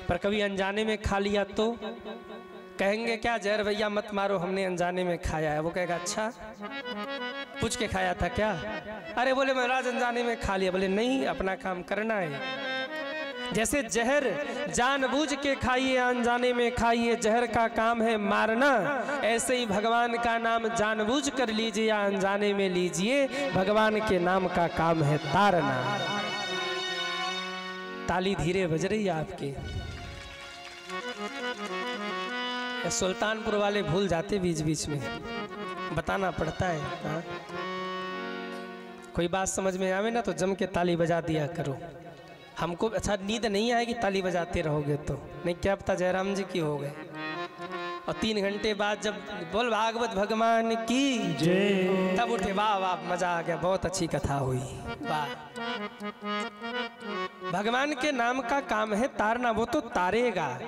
पर कभी अनजाने में खा लिया तो कहेंगे क्या, जहर भैया मत मारो, हमने अनजाने में खाया है। वो कहेगा अच्छा पूछ के खाया था क्या? अरे बोले महाराज अनजाने में खा लिया। बोले नहीं, अपना काम करना है। जैसे जहर जानबूझ के खाइए, अनजाने में खाइए, जहर का काम है मारना, ऐसे ही भगवान का नाम जानबूझ कर लीजिए या अनजाने में लीजिए, भगवान के नाम का काम है तारना। ताली धीरे बज रही है आपकी, सुल्तानपुर वाले भूल जाते बीच बीच में, बताना पड़ता है। हाँ? कोई बात समझ में आवे ना तो जम के ताली बजा दिया करो। हमको अच्छा नींद नहीं आएगी ताली बजाते रहोगे तो, नहीं क्या पता जयराम जी की हो गए। और 3 घंटे बाद जब बोल भागवत भगवान की जय, तब उठे, वाह वाह मजा आ गया, बहुत अच्छी कथा हुई, वाह। भगवान के नाम का काम है तारना, वो तो तारेगा।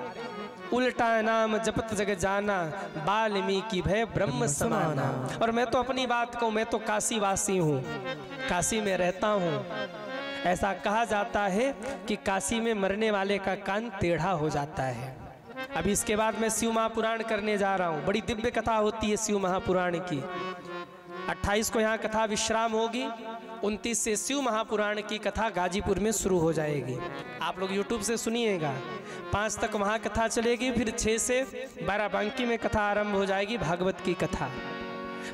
उल्टा नाम जपत जग जाना, वाल्मीकि भय ब्रह्म समाना। और मैं तो अपनी बात कहूँ, मैं तो काशी वासी हूँ, काशी में रहता हूँ। ऐसा कहा जाता है कि काशी में मरने वाले का कान टेढ़ा हो जाता है। अभी इसके बाद मैं शिव महापुराण करने जा रहा हूँ, बड़ी दिव्य कथा होती है शिव महापुराण की। 28 को यहाँ कथा विश्राम होगी, 29 से शिव महापुराण की कथा गाजीपुर में शुरू हो जाएगी। आप लोग YouTube से सुनिएगा। 5 तक वहाँ कथा चलेगी, फिर 6 से 12 बांकी में कथा आरंभ हो जाएगी, भागवत की कथा।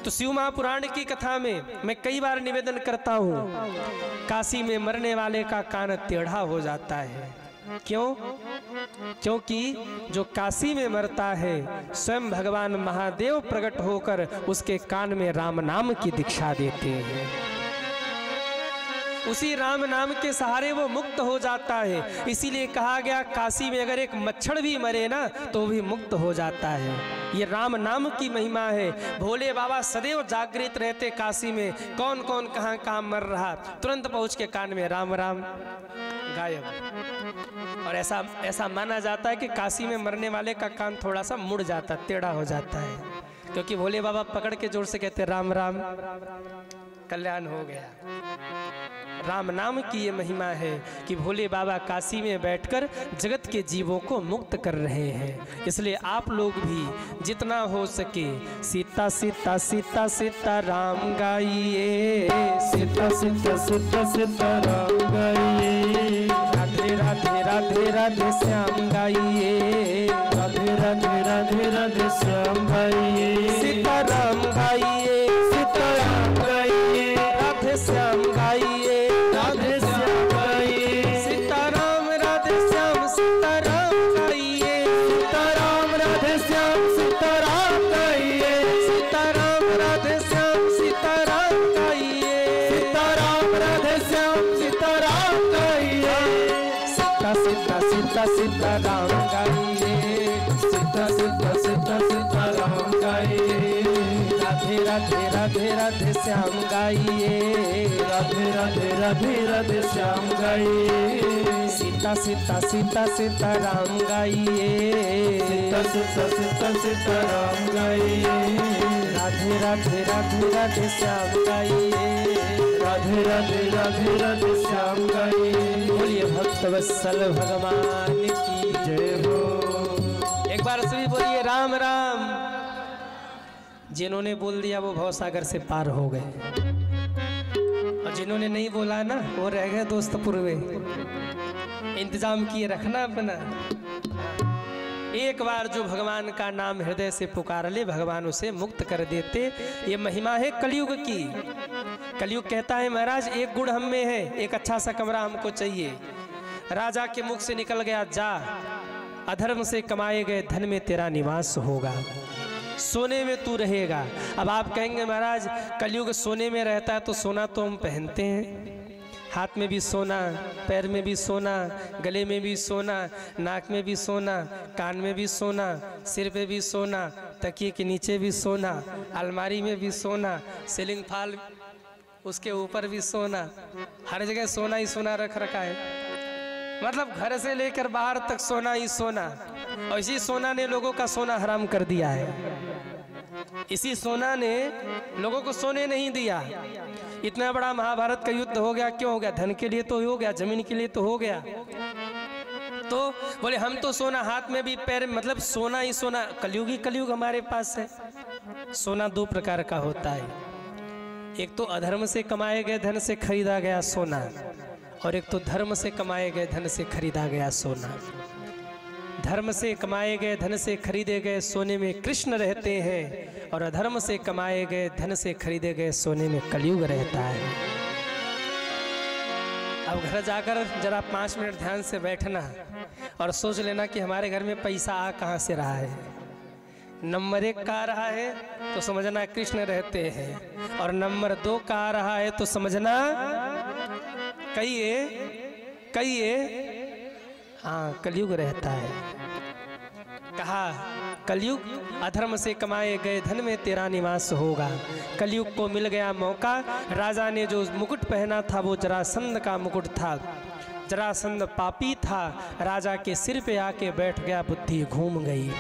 तो शिव महापुराण की कथा में मैं कई बार निवेदन करता हूँ, काशी में मरने वाले का कान टेढ़ा हो जाता है। क्यों? क्योंकि जो काशी में मरता है, स्वयं भगवान महादेव प्रकट होकर उसके कान में राम नाम की दीक्षा देते हैं। उसी राम नाम के सहारे वो मुक्त हो जाता है। इसीलिए कहा गया, काशी में अगर एक मच्छर भी मरे ना तो भी मुक्त हो जाता है। ये राम नाम की महिमा है। भोले बाबा सदैव जागृत रहते काशी में, कौन कौन कहाँ कहाँ मर रहा, तुरंत पहुँच के कान में राम राम, गायब। और ऐसा माना जाता है कि काशी में मरने वाले का कान थोड़ा सा मुड़ जाता, टेढ़ा हो जाता है, क्योंकि भोले बाबा पकड़ के जोर से कहते राम राम, कल्याण हो गया। राम नाम की ये महिमा है कि भोले बाबा काशी में बैठकर जगत के जीवों को मुक्त कर रहे हैं। इसलिए आप लोग भी जितना हो सके सीता सीता सीता सीता राम गाइए, सीता सीता सीता सीता राम गाइए, राधे राधे राधे राधे श्याम गाइए, राधे राधे राधे राधे श्याम गाइए, सीता राम गाइए, सीता राम गाइए, राधे श्याम गाइए, राधे श्याम गाइए, सीताराम राधे श्याम सीताराम गाइए, सीताराम राधे श्याम सीताराम गाइए, सीताराम राधे श्याम सीताराम गाइए, सीताराम सीता सीता सीता राम गाइए, सीता सीता सीता सीता राम गाइए, राधे राधे राधे राधे श्याम गाइए, राधे राधे राधे राधे श्याम गाइए, सीता सीता सीता सीता राम गाइए, सीता सीता सीता सीता राम गाइए, राधे राधे राधे राधे श्याम गाइए, राधे राधे राधे राधे श्याम गाइए। बोलिए भक्त वत्सल भगवान की जय हो। एक बार सभी बोलिए राम राम। जिन्होंने बोल दिया वो भवसागर से पार हो गए, और जिन्होंने नहीं बोला ना वो रह गए दोस्तपुर में। इंतजाम किए रखना अपना। एक बार जो भगवान का नाम हृदय से पुकार ले भगवान उसे मुक्त कर देते। ये महिमा है कलयुग की। कलयुग कहता है महाराज एक गुण हम में है, एक अच्छा सा कमरा हमको चाहिए। राजा के मुख से निकल गया जा, अधर्म से कमाए गए धन में तेरा निवास होगा, सोने में तू रहेगा। अब आप कहेंगे महाराज कलयुग सोने में रहता है तो सोना तो हम पहनते हैं, हाथ में भी सोना, पैर में भी सोना, गले में भी सोना, नाक में भी सोना, कान में भी सोना, सिर पे भी सोना, तकिए के नीचे भी सोना, अलमारी में भी सोना, सीलिंग फॉल उसके ऊपर भी सोना, हर जगह सोना ही सोना रख रखा है। मतलब घर से लेकर बाहर तक सोना ही सोना। और इसी सोना ने लोगों का सोना हराम कर दिया है। इसी सोना ने लोगों को सोने नहीं दिया। इतना बड़ा महाभारत का युद्ध हो गया, क्यों हो गया? धन के लिए तो हो गया, जमीन के लिए तो हो गया। तो बोले हम तो सोना हाथ में भी, पैर में, मतलब सोना ही सोना। कलयुगी कलयुग हमारे पास है। सोना दो प्रकार का होता है, एक तो अधर्म से कमाए गए धन से खरीदा गया सोना, और एक तो धर्म से कमाए गए धन से खरीदा गया सोना। धर्म से कमाए गए धन से खरीदे गए सोने में कृष्ण रहते हैं, और अधर्म से कमाए गए धन से खरीदे गए सोने में कलयुग रहता है। अब घर जाकर जरा 5 मिनट ध्यान से बैठना और सोच लेना कि हमारे घर में पैसा आ कहाँ से रहा है। नंबर 1 का आ रहा है तो समझना कृष्ण रहते हैं, और नंबर 2 का आ रहा है तो समझना कहिए हाँ कलयुग रहता है। कहा कलयुग अधर्म से कमाए गए धन में तेरा निवास होगा। कलयुग को मिल गया मौका। राजा ने जो मुकुट पहना था वो जरासंध का मुकुट था। जरासंध पापी था, राजा के सिर पे आके बैठ गया, बुद्धि घूम गई।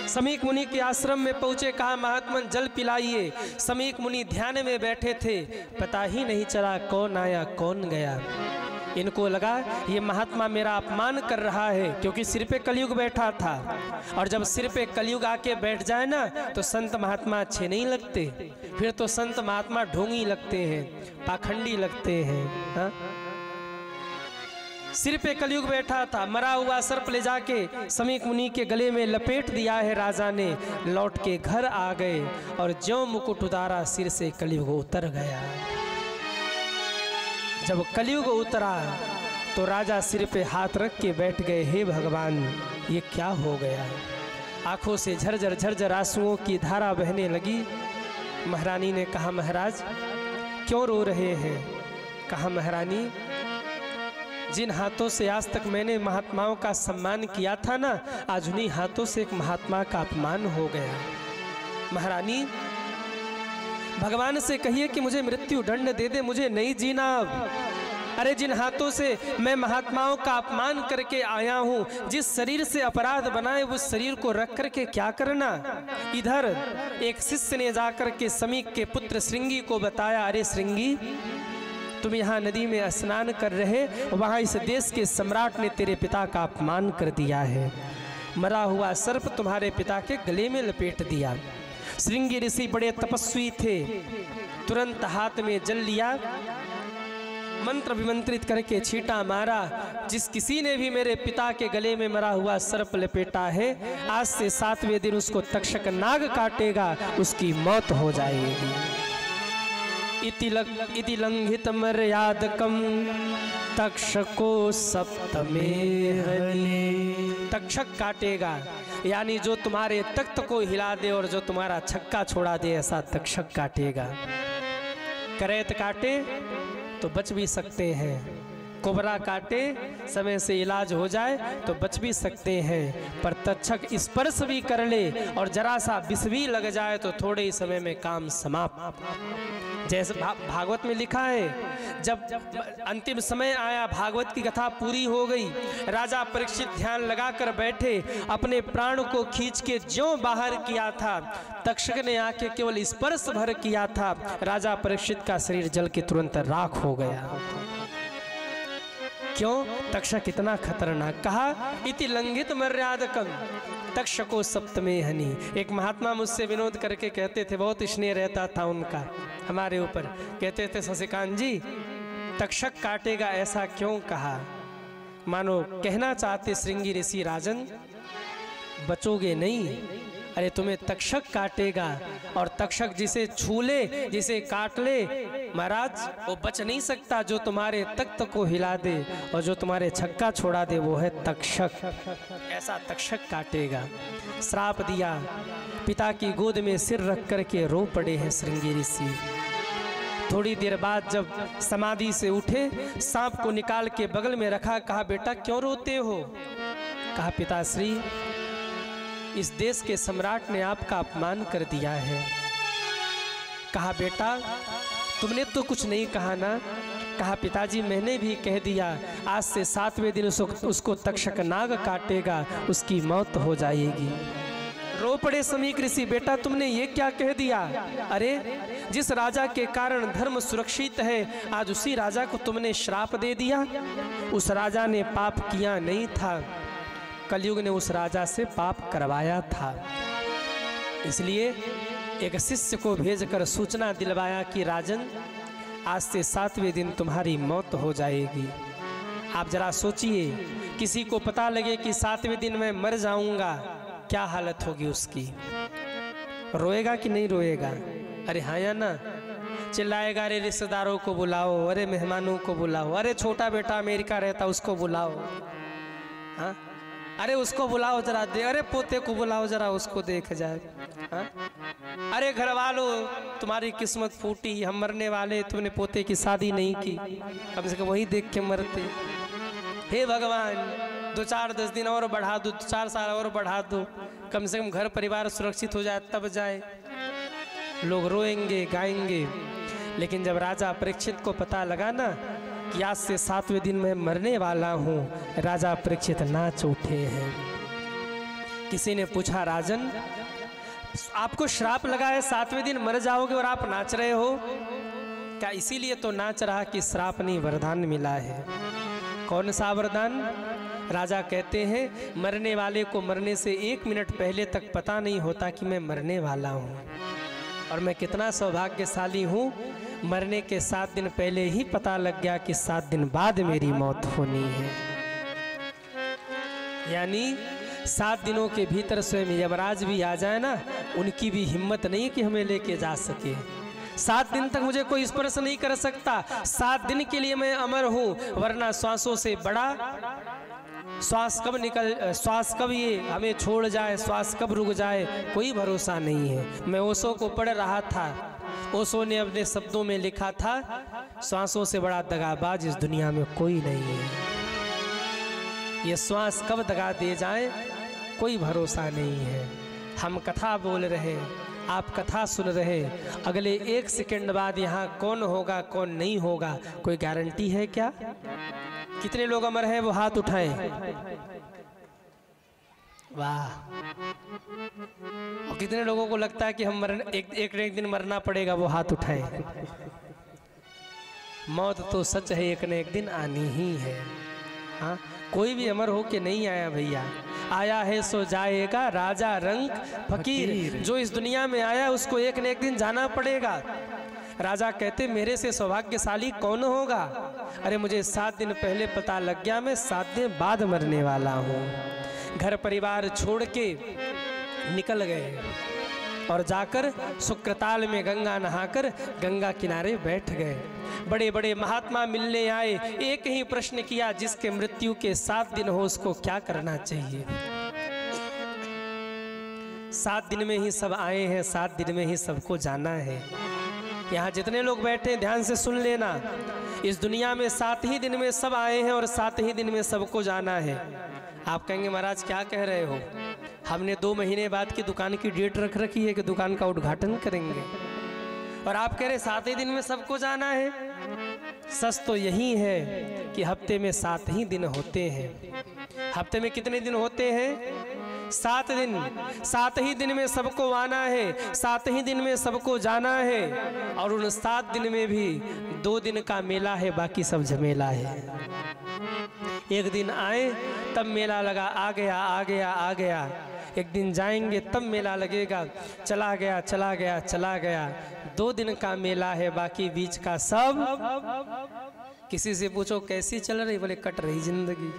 समीक मुनि के आश्रम में पहुंचे, कहा महात्मन जल पिलाइए। समीक मुनि ध्यान में बैठे थे, पता ही नहीं चला कौन आया कौन गया। इनको लगा ये महात्मा मेरा अपमान कर रहा है, क्योंकि सिर पे कलयुग बैठा था, और जब सिर पे कलयुग आके बैठ जाए ना तो संत महात्मा अच्छे नहीं लगते, फिर तो संत महात्मा ढोंगी लगते हैं, पाखंडी लगते हैं। हा? सिर पे कलयुग बैठा था, मरा हुआ सर्प ले जाके समीक मुनि के गले में लपेट दिया है राजा ने। लौट के घर आ गए और ज्यों मुकुट उतारा सिर से कलयुग उतर गया। जब कलयुग उतरा तो राजा सिर पे हाथ रख के बैठ गए, हे भगवान ये क्या हो गया। आंखों से झरझर झरझर आंसुओं की धारा बहने लगी। महारानी ने कहा महाराज क्यों रो रहे हैं। कहा महारानी जिन हाथों से आज तक मैंने महात्माओं का सम्मान किया था ना, आज उन्हीं हाथों से एक महात्मा का अपमान हो गया। महारानी भगवान से कहिए कि मुझे मृत्यु दंड दे दे, मुझे नहीं जीना अब। अरे जिन हाथों से मैं महात्माओं का अपमान करके आया हूँ, जिस शरीर से अपराध बनाए उस शरीर को रख करके क्या करना। इधर एक शिष्य ने जाकर के समीक के पुत्र श्रृंगी को बताया, अरे श्रृंगी तुम यहाँ नदी में स्नान कर रहे, वहाँ इस देश के सम्राट ने तेरे पिता का अपमान कर दिया है। मरा हुआ सर्प तुम्हारे पिता के गले में लपेट दिया। श्रृंगी ऋषि बड़े तपस्वी थे, तुरंत हाथ में जल लिया, मंत्र विमंत्रित करके छींटा मारा। जिस किसी ने भी मेरे पिता के गले में मरा हुआ सर्प लपेटा है, आज से 7वें दिन उसको तक्षक नाग काटेगा, उसकी मौत हो जाएगी। इति लंघित मर्यादकम तक्षको सप्तमे हनि। तक्षक काटेगा यानी जो तुम्हारे तख्त को हिला दे और जो तुम्हारा छक्का छोड़ा दे, ऐसा तक्षक काटेगा। करैत काटे तो बच भी सकते हैं, कोबरा काटे समय से इलाज हो जाए तो बच भी सकते हैं, पर तक्षक स्पर्श भी कर ले और जरा सा विष भी लग जाए तो थोड़े ही समय में काम समाप्त। जैसे भागवत में लिखा है, जब अंतिम समय आया, भागवत की कथा पूरी हो गई, राजा परीक्षित ध्यान लगाकर बैठे, अपने प्राण को खींच के ज्यों बाहर किया था, तक्षक ने आके केवल स्पर्श भर किया था, राजा परीक्षित का शरीर जल के तुरंत राख हो गया। क्यों? तक्षक इतना खतरनाक। कहा इति लंघित मर्यादकम तक्षको सप्तमे हनि। एक महात्मा मुझसे विनोद करके कहते थे, बहुत स्नेह रहता था उनका हमारे ऊपर, कहते थे शशिकांत जी तक्षक काटेगा ऐसा क्यों कहा? मानो कहना चाहते श्रृंगी ऋषि राजन बचोगे नहीं, अरे तुम्हें तक्षक काटेगा, और तक्षक जिसे छू ले, जिसे काट ले महाराज, वो बच नहीं सकता। जो तुम्हारे तख्त को हिला दे और जो तुम्हारे छक्का छोड़ा दे वो है तक्षक। ऐसा तक्षक काटेगा। श्राप दिया। पिता की गोद में सिर रख करके रो पड़े हैं श्रृंगी ऋषि। थोड़ी देर बाद जब समाधि से उठे, सांप को निकाल के बगल में रखा, कहा बेटा क्यों रोते हो? कहा पिताश्री इस देश के सम्राट ने आपका अपमान कर दिया है। कहा बेटा तुमने तो कुछ नहीं कहा ना? कहा पिताजी मैंने भी कह दिया, आज से 7वें दिन उसको तक्षक नाग काटेगा, उसकी मौत हो जाएगी। रो पड़े समीक ऋषि, बेटा तुमने ये क्या कह दिया? अरे जिस राजा के कारण धर्म सुरक्षित है, आज उसी राजा को तुमने श्राप दे दिया। उस राजा ने पाप किया नहीं था, कलयुग ने उस राजा से पाप करवाया था। इसलिए एक शिष्य को भेजकर सूचना दिलवाया कि राजन आज से 7वें दिन तुम्हारी मौत हो जाएगी। आप जरा सोचिए, किसी को पता लगे कि 7वें दिन मैं मर जाऊंगा, क्या हालत होगी उसकी? रोएगा कि नहीं रोएगा? अरे हाँ या ना? चिल्लाएगा, अरे रिश्तेदारों को बुलाओ, अरे मेहमानों को बुलाओ, अरे छोटा बेटा अमेरिका रहता उसको बुलाओ, हाँ अरे उसको बुलाओ जरा दे, अरे पोते को बुलाओ जरा उसको देख जाए, हाँ? अरे घर वालों तुम्हारी किस्मत फूटी, हम मरने वाले, तुमने पोते की शादी नहीं की, कम से कम वही देख के मरते। हे भगवान 2-4-10 दिन और बढ़ा दो, 4 साल और बढ़ा दो, कम से कम घर परिवार सुरक्षित हो जाए तब जाए। लोग रोएंगे गाएंगे। लेकिन जब राजा परीक्षित को पता लगा ना कि आज से 7वें दिन मैं मरने वाला हूँ, राजा परीक्षित नाच उठे हैं। किसी ने पूछा, राजन आपको श्राप लगा है 7वें दिन मर जाओगे और आप नाच रहे हो क्या? इसीलिए तो नाच रहा कि श्राप नहीं वरदान मिला है। कौन सा वरदान? राजा कहते हैं मरने वाले को मरने से 1 मिनट पहले तक पता नहीं होता कि मैं मरने वाला हूँ, और मैं कितना सौभाग्यशाली हूँ, मरने के 7 दिन पहले ही पता लग गया कि 7 दिन बाद मेरी मौत होनी है। यानी 7 दिनों के भीतर स्वयं यमराज भी आ जाए ना, उनकी भी हिम्मत नहीं कि हमें लेके जा सके। 7 दिन तक मुझे कोई स्पर्श नहीं कर सकता। 7 दिन के लिए मैं अमर हूँ, वरना श्वासों से बड़ा श्वास कब ये हमें छोड़ जाए, श्वास कब रुक जाए, कोई भरोसा नहीं है। मैं ओशो को पढ़ रहा था, ओशो ने अपने शब्दों में लिखा था, श्वासों से बड़ा दगाबाज इस दुनिया में कोई नहीं है। ये श्वास कब दगा दे जाए कोई भरोसा नहीं है। हम कथा बोल रहे, आप कथा सुन रहे, अगले 1 सेकंड बाद यहाँ कौन होगा कौन नहीं होगा कोई गारंटी है क्या? कितने लोग अमर हैं वो हाथ उठाएं। वाह। और कितने लोगों को लगता है कि हम एक दिन मरना पड़ेगा, वो हाथ उठाएं। मौत तो सच है, एक न एक दिन आनी ही है। हाँ, कोई भी अमर हो के नहीं आया भैया, आया है सो जाएगा, राजा रंग फकीर। जो इस दुनिया में आया उसको एक न एक दिन जाना पड़ेगा। राजा कहते मेरे से सौभाग्यशाली कौन होगा? अरे मुझे 7 दिन पहले पता लग गया, मैं 7 दिन बाद मरने वाला हूँ। घर परिवार छोड़ के निकल गए और जाकर शुक्रताल में गंगा नहाकर गंगा किनारे बैठ गए। बड़े बड़े महात्मा मिलने आए, एक ही प्रश्न किया, जिसके मृत्यु के 7 दिन हो उसको क्या करना चाहिए? 7 दिन में ही सब आए हैं, 7 दिन में ही सबको जाना है। यहाँ जितने लोग बैठे ध्यान से सुन लेना, इस दुनिया में 7 ही दिन में सब आए हैं और 7 ही दिन में सबको जाना है। आप कहेंगे महाराज क्या कह रहे हो, हमने 2 महीने बाद की दुकान की डेट रख रखी है कि दुकान का उद्घाटन करेंगे, और आप कह रहे 7 ही दिन में सबको जाना है। सच तो यही है कि हफ्ते में 7 ही दिन होते हैं। हफ्ते में कितने दिन होते हैं? 7 दिन। 7 ही दिन में सबको आना है, 7 ही दिन में सबको जाना है, और उन 7 दिन में भी 2 दिन का मेला है, बाकी सब झमेला है। एक दिन आए तब मेला लगा, आ गया आ गया आ गया, एक दिन जाएंगे तब मेला लगेगा, चला गया चला गया चला गया। 2 दिन का मेला है, बाकी बीच का सब। किसी से पूछो कैसी चल रही, बोले कट रही जिंदगी।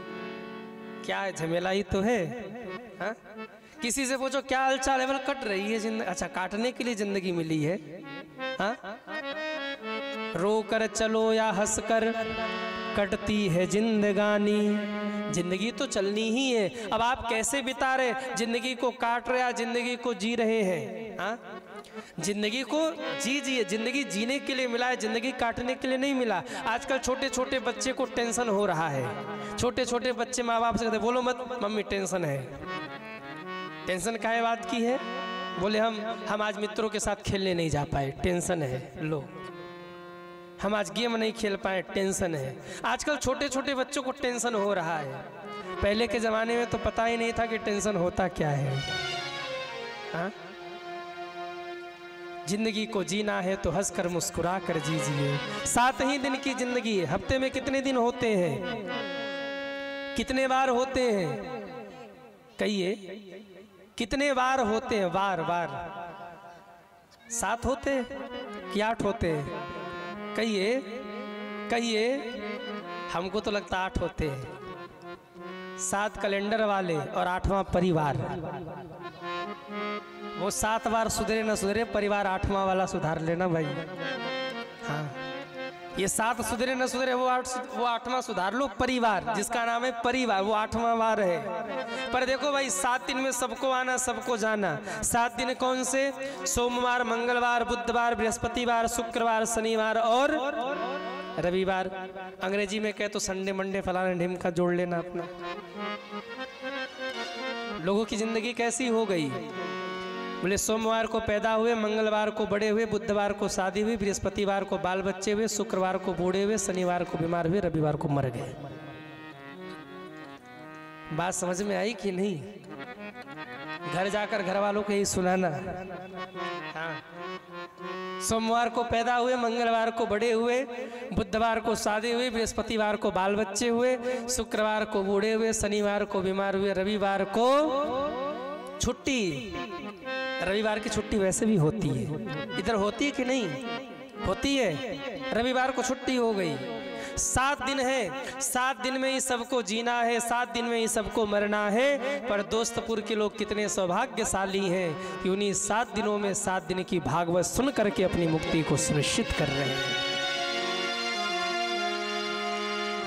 क्या है, झमेला ही तो है। हा? किसी से पूछो क्या हालचाल है, बोले कट रही है जिंदगी। अच्छा, काटने के लिए जिंदगी मिली है। हा? रो कर चलो या हंस कर कटती है जिंदगानी। जिंदगी तो चलनी ही है। अब आप कैसे बिता रहे, जिंदगी को काट रहे या जिंदगी को जी रहे हैं? हा? जिंदगी को जीजिए, जिंदगी जीने के लिए मिला है, जिंदगी काटने के लिए नहीं मिला। आजकल छोटे छोटे बच्चे को टेंशन हो रहा है। छोटे छोटे बच्चे माँ बाप से कहते बोलो मत मम्मी टेंशन है। टेंशन काहे बात की है? बोले हम आज मित्रों के साथ खेलने नहीं जा पाए, टेंशन है। लो, हम आज गेम नहीं खेल पाए, टेंशन है। आजकल छोटे छोटे बच्चों को टेंशन हो रहा है। पहले के ज़माने में तो पता ही नहीं था कि टेंशन होता क्या है। हाँ? जिंदगी को जीना है तो हंस कर मुस्कुरा कर जीजिए। 7 ही दिन की जिंदगी है। हफ्ते में कितने दिन होते हैं, कितने बार होते हैं? कहिए कितने बार होते हैं? बार बार 7 होते हैं कि 8 होते हैं? कहिए कहिए, हमको तो लगता 8 होते हैं। 7 कैलेंडर वाले और 8वां परिवार। वो 7 बार सुधरे न सुधरे, परिवार 8वां वाला सुधार लेना भाई। हाँ, ये 7 सुधरे न सुधरे, वो 8वां सुधार लो, परिवार जिसका नाम है परिवार, वो 8वां बार है। पर देखो भाई, 7 दिन में सबको आना सबको जाना। 7 दिन कौन से? सोमवार, मंगलवार, बुधवार, बृहस्पतिवार, शुक्रवार, शनिवार और रविवार। अंग्रेजी में कहे तो संडे मंडे फलाना ढिम का जोड़ लेना अपना। लोगों की जिंदगी कैसी हो गई? बोले सोमवार को पैदा हुए, मंगलवार को बड़े हुए, बुधवार को शादी हुई, बृहस्पतिवार को बाल बच्चे हुए, शुक्रवार को बूढ़े हुए, शनिवार को बीमार हुए, रविवार को मर गए। बात समझ में आई कि नहीं? घर जाकर घर वालों को यही सुनाना। हाँ, सोमवार को पैदा हुए, मंगलवार को बड़े हुए, बुधवार को शादी हुई, बृहस्पतिवार को बाल बच्चे हुए, शुक्रवार को बूढ़े हुए, शनिवार को बीमार हुए, रविवार को छुट्टी। रविवार की छुट्टी वैसे भी होती है, इधर होती है कि नहीं होती है? रविवार को छुट्टी हो गई। 7 दिन है, 7 दिन में ही सबको जीना है, 7 दिन में ही सबको मरना है। पर दोस्तपुर के लोग कितने सौभाग्यशाली हैं कि उन्हीं 7 दिनों में 7 दिन की भागवत सुन करके अपनी मुक्ति को सुनिश्चित कर रहे हैं।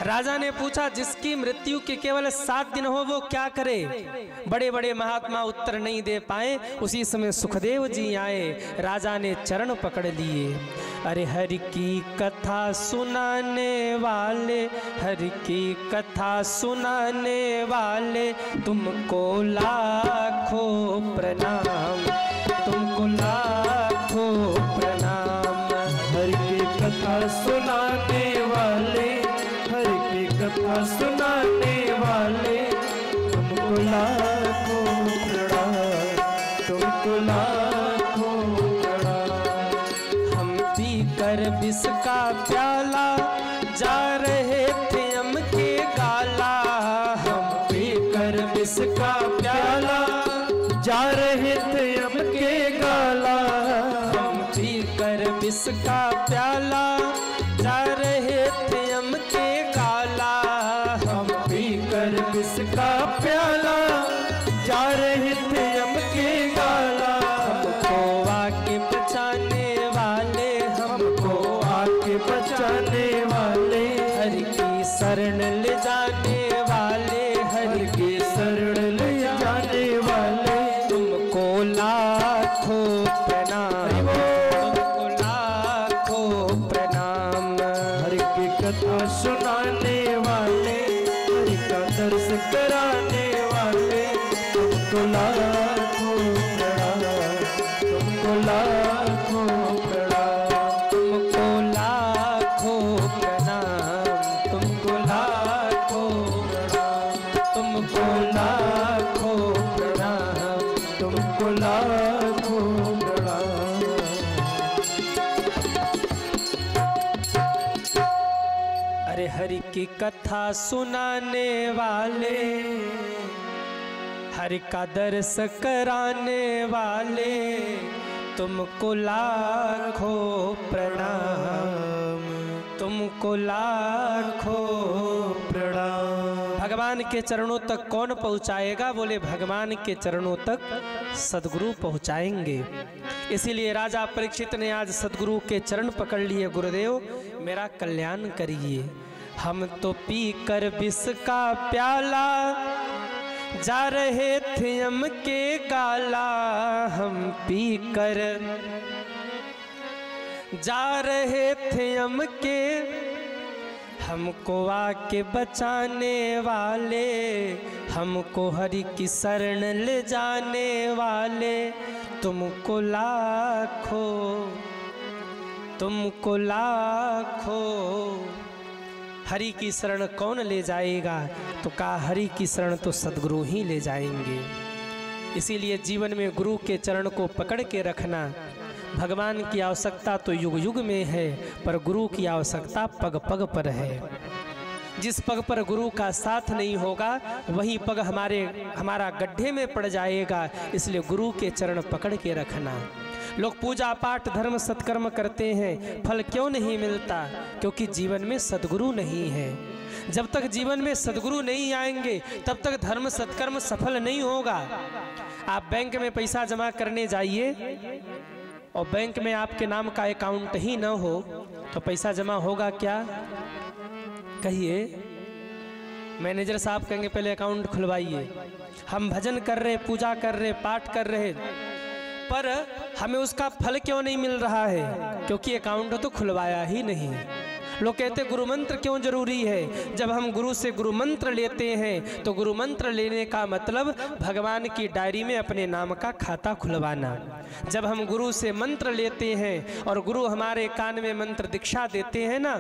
राजा ने पूछा जिसकी मृत्यु के केवल 7 दिन हो वो क्या करे? बड़े बड़े महात्मा उत्तर नहीं दे पाए। उसी समय सुखदेव जी आए, राजा ने चरण पकड़ लिए। अरे हरि की कथा सुनाने वाले, हरि की कथा सुनाने वाले, तुमको लाखों प्रणाम, तुमको लाखों प्रणाम। हरि की कथा सुनाने वाले, हरि की कथा सुनाने वाले, तुमको लाखों प्रणाम, तुमको लाखों प्रणाम। हम पी कर विष का प्याला जा रहे थे यम के गाला, हम पी कर विष का प्याला जा रहे थे यम के गाला, हम पी कर विष का प्याला जा रहे थे यम के गाला, हम पी कर विष का प्याला जा रहे थे यम के गाला। हमको आके बचाने वाले, हमको आके बचाने वाले, हरि की शरण ले जाने वाले, हरि की शरण ले जाने वाले, तुमको लाखों प्रणाम, तुमको लाखों दर्श कराने वाले तुमको लाखों प्रणाम, तुमको लाखों प्रणाम, तुमको लाखों प्रणाम, तुमको लाखों प्रणाम, तुमको लाखों प्रणाम, तुमको लाखों प्रणाम। अरे हरि की कथा सुनाने वाले, हरि का दर्श कराने वाले, तुमको लाखों प्रणाम, तुमको लाखों प्रणाम। भगवान के चरणों तक कौन पहुंचाएगा? बोले भगवान के चरणों तक सदगुरु पहुंचाएंगे। इसीलिए राजा परीक्षित ने आज सदगुरु के चरण पकड़ लिए, गुरुदेव मेरा कल्याण करिए। हम तो पी कर विष का प्याला जा रहे थे यम के गाला, हम पी कर जा रहे थे यम के, हमको आके बचाने वाले, हमको हरि की शरण ले जाने वाले, तुमको लाखों, तुमको लाखों। हरि की शरण कौन ले जाएगा? तो कहा हरि की शरण तो सदगुरु ही ले जाएंगे। इसीलिए जीवन में गुरु के चरण को पकड़ के रखना। भगवान की आवश्यकता तो युग युग में है, पर गुरु की आवश्यकता पग पग पर है। जिस पग पर गुरु का साथ नहीं होगा वही पग हमारा गड्ढे में पड़ जाएगा। इसलिए गुरु के चरण पकड़ के रखना। लोग पूजा पाठ धर्म सत्कर्म करते हैं, फल क्यों नहीं मिलता? क्योंकि जीवन में सद्गुरु नहीं है। जब तक जीवन में सद्गुरु नहीं आएंगे तब तक धर्म सत्कर्म सफल नहीं होगा। आप बैंक में पैसा जमा करने जाइए और बैंक में आपके नाम का अकाउंट ही न हो तो पैसा जमा होगा क्या? कहिए। मैनेजर साहब कहेंगे पहले अकाउंट खुलवाइए। हम भजन कर रहे, पूजा कर रहे, पाठ कर रहे, पर हमें उसका फल क्यों नहीं मिल रहा है? क्योंकि अकाउंट तो खुलवाया ही नहीं। लोग कहते गुरु मंत्र क्यों जरूरी है? जब हम गुरु से गुरु मंत्र लेते हैं तो गुरु मंत्र लेने का मतलब भगवान की डायरी में अपने नाम का खाता खुलवाना। जब हम गुरु से मंत्र लेते हैं और गुरु हमारे कान में मंत्र दीक्षा देते हैं ना,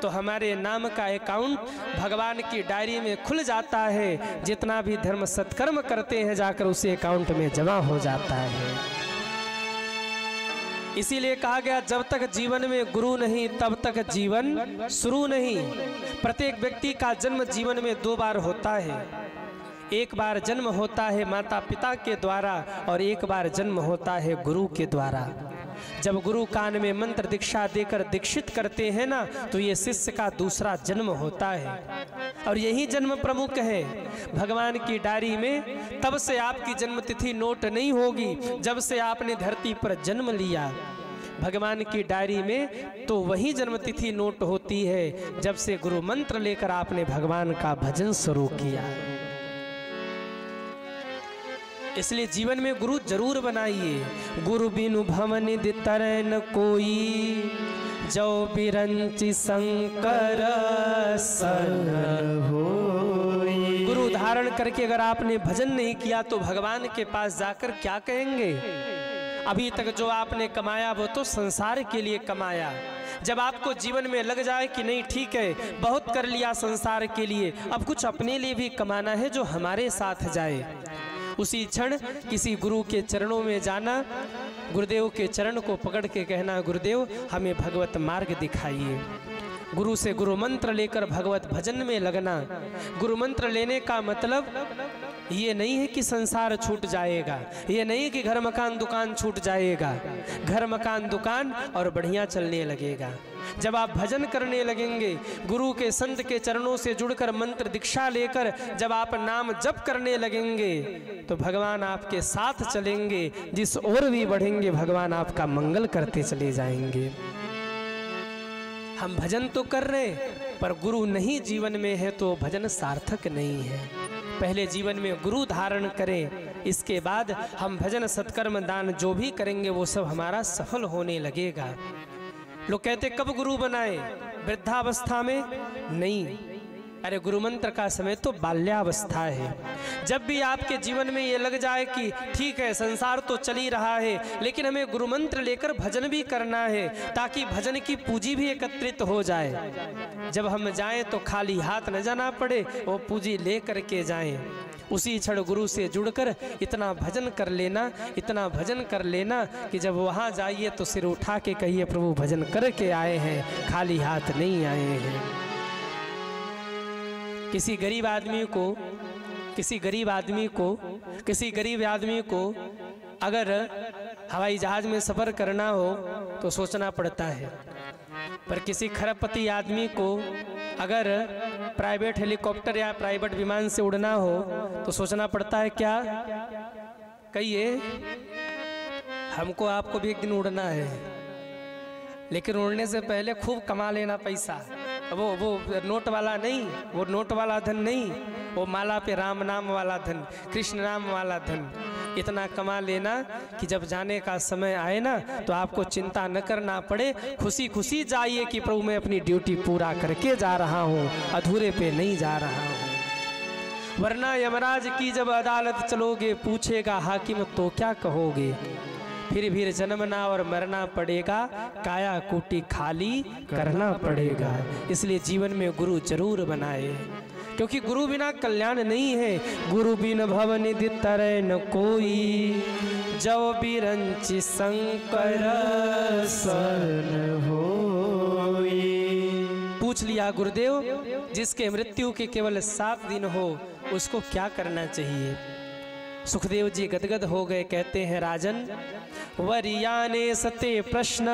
तो हमारे नाम का अकाउंट भगवान की डायरी में खुल जाता है। जितना भी धर्म सत्कर्म करते हैं जाकर उसी अकाउंट में जमा हो जाता है। इसीलिए कहा गया जब तक जीवन में गुरु नहीं तब तक जीवन शुरू नहीं। प्रत्येक व्यक्ति का जन्म जीवन में 2 बार होता है। एक बार जन्म होता है माता पिता के द्वारा और एक बार जन्म होता है गुरु के द्वारा। जब गुरु कान में मंत्र दीक्षा देकर दीक्षित करते हैं ना, तो ये शिष्य का दूसरा जन्म होता है और यही जन्म प्रमुख है। भगवान की डायरी में तब से आपकी जन्म तिथि नोट नहीं होगी जब से आपने धरती पर जन्म लिया। भगवान की डायरी में तो वही जन्म तिथि नोट होती है जब से गुरु मंत्र लेकर आपने भगवान का भजन शुरू किया। इसलिए जीवन में गुरु जरूर बनाइए। गुरु बिनु भवन तरह न कोई, जो बिरंचि शंकर सन होई। गुरु धारण करके अगर आपने भजन नहीं किया तो भगवान के पास जाकर क्या कहेंगे? अभी तक जो आपने कमाया वो तो संसार के लिए कमाया। जब आपको जीवन में लग जाए कि नहीं ठीक है, बहुत कर लिया संसार के लिए, अब कुछ अपने लिए भी कमाना है जो हमारे साथ जाए, उसी क्षण किसी गुरु के चरणों में जाना, गुरुदेव के चरण को पकड़ के कहना गुरुदेव हमें भगवत मार्ग दिखाइए। गुरु से गुरु मंत्र लेकर भगवत भजन में लगना। गुरु मंत्र लेने का मतलब ये नहीं है कि संसार छूट जाएगा, ये नहीं कि घर मकान दुकान छूट जाएगा। घर मकान दुकान और बढ़िया चलने लगेगा। जब आप भजन करने लगेंगे, गुरु के संत के चरणों से जुड़कर मंत्र दीक्षा लेकर जब आप नाम जप करने लगेंगे तो भगवान आपके साथ चलेंगे। जिस ओर भी बढ़ेंगे भगवान आपका मंगल करते चले जाएंगे। हम भजन तो कर रहे पर गुरु नहीं जीवन में है तो भजन सार्थक नहीं है। पहले जीवन में गुरु धारण करें, इसके बाद हम भजन सत्कर्म दान जो भी करेंगे वो सब हमारा सफल होने लगेगा। लोग कहते कब गुरु बनाए? वृद्धावस्था में नहीं, अरे गुरु मंत्र का समय तो बाल्यावस्था है। जब भी आपके जीवन में ये लग जाए कि ठीक है संसार तो चल ही रहा है, लेकिन हमें गुरु मंत्र लेकर भजन भी करना है, ताकि भजन की पूंजी भी एकत्रित हो जाए। जब हम जाएं तो खाली हाथ न जाना पड़े, वो पूंजी ले करके जाएं। उसी क्षण गुरु से जुड़कर इतना भजन कर लेना, इतना भजन कर लेना कि जब वहाँ जाइए तो सिर उठा के कहिए प्रभु भजन करके आए हैं, खाली हाथ नहीं आए हैं। किसी गरीब आदमी को अगर हवाई जहाज में सफ़र करना हो तो सोचना पड़ता है, पर किसी खरबपति आदमी को अगर प्राइवेट हेलीकॉप्टर या प्राइवेट विमान से उड़ना हो तो सोचना पड़ता है क्या? कहिए, हमको आपको भी एक दिन उड़ना है, लेकिन उड़ने से पहले खूब कमा लेना पैसा। वो नोट वाला नहीं, वो नोट वाला धन नहीं, वो माला पे राम नाम वाला धन, कृष्ण नाम वाला धन। इतना कमा लेना कि जब जाने का समय आए ना तो आपको चिंता न करना पड़े, खुशी खुशी जाइए कि प्रभु मैं अपनी ड्यूटी पूरा करके जा रहा हूँ, अधूरे पे नहीं जा रहा हूँ। वरना यमराज की जब अदालत चलोगे, पूछेगा हाकिम तो क्या कहोगे? फिर भी जन्मना और मरना पड़ेगा, काया कूटी खाली करना पड़ेगा। इसलिए जीवन में गुरु जरूर बनाए, क्योंकि गुरु बिना कल्याण नहीं है। गुरु बिन भव निधि तरय न कोई, जव बिरंचि शंकर शरण होई। पूछ लिया गुरुदेव, जिसके मृत्यु के केवल 7 दिन हो उसको क्या करना चाहिए? सुखदेव जी गदगद हो गए, कहते हैं राजन, वरियाने सते प्रश्न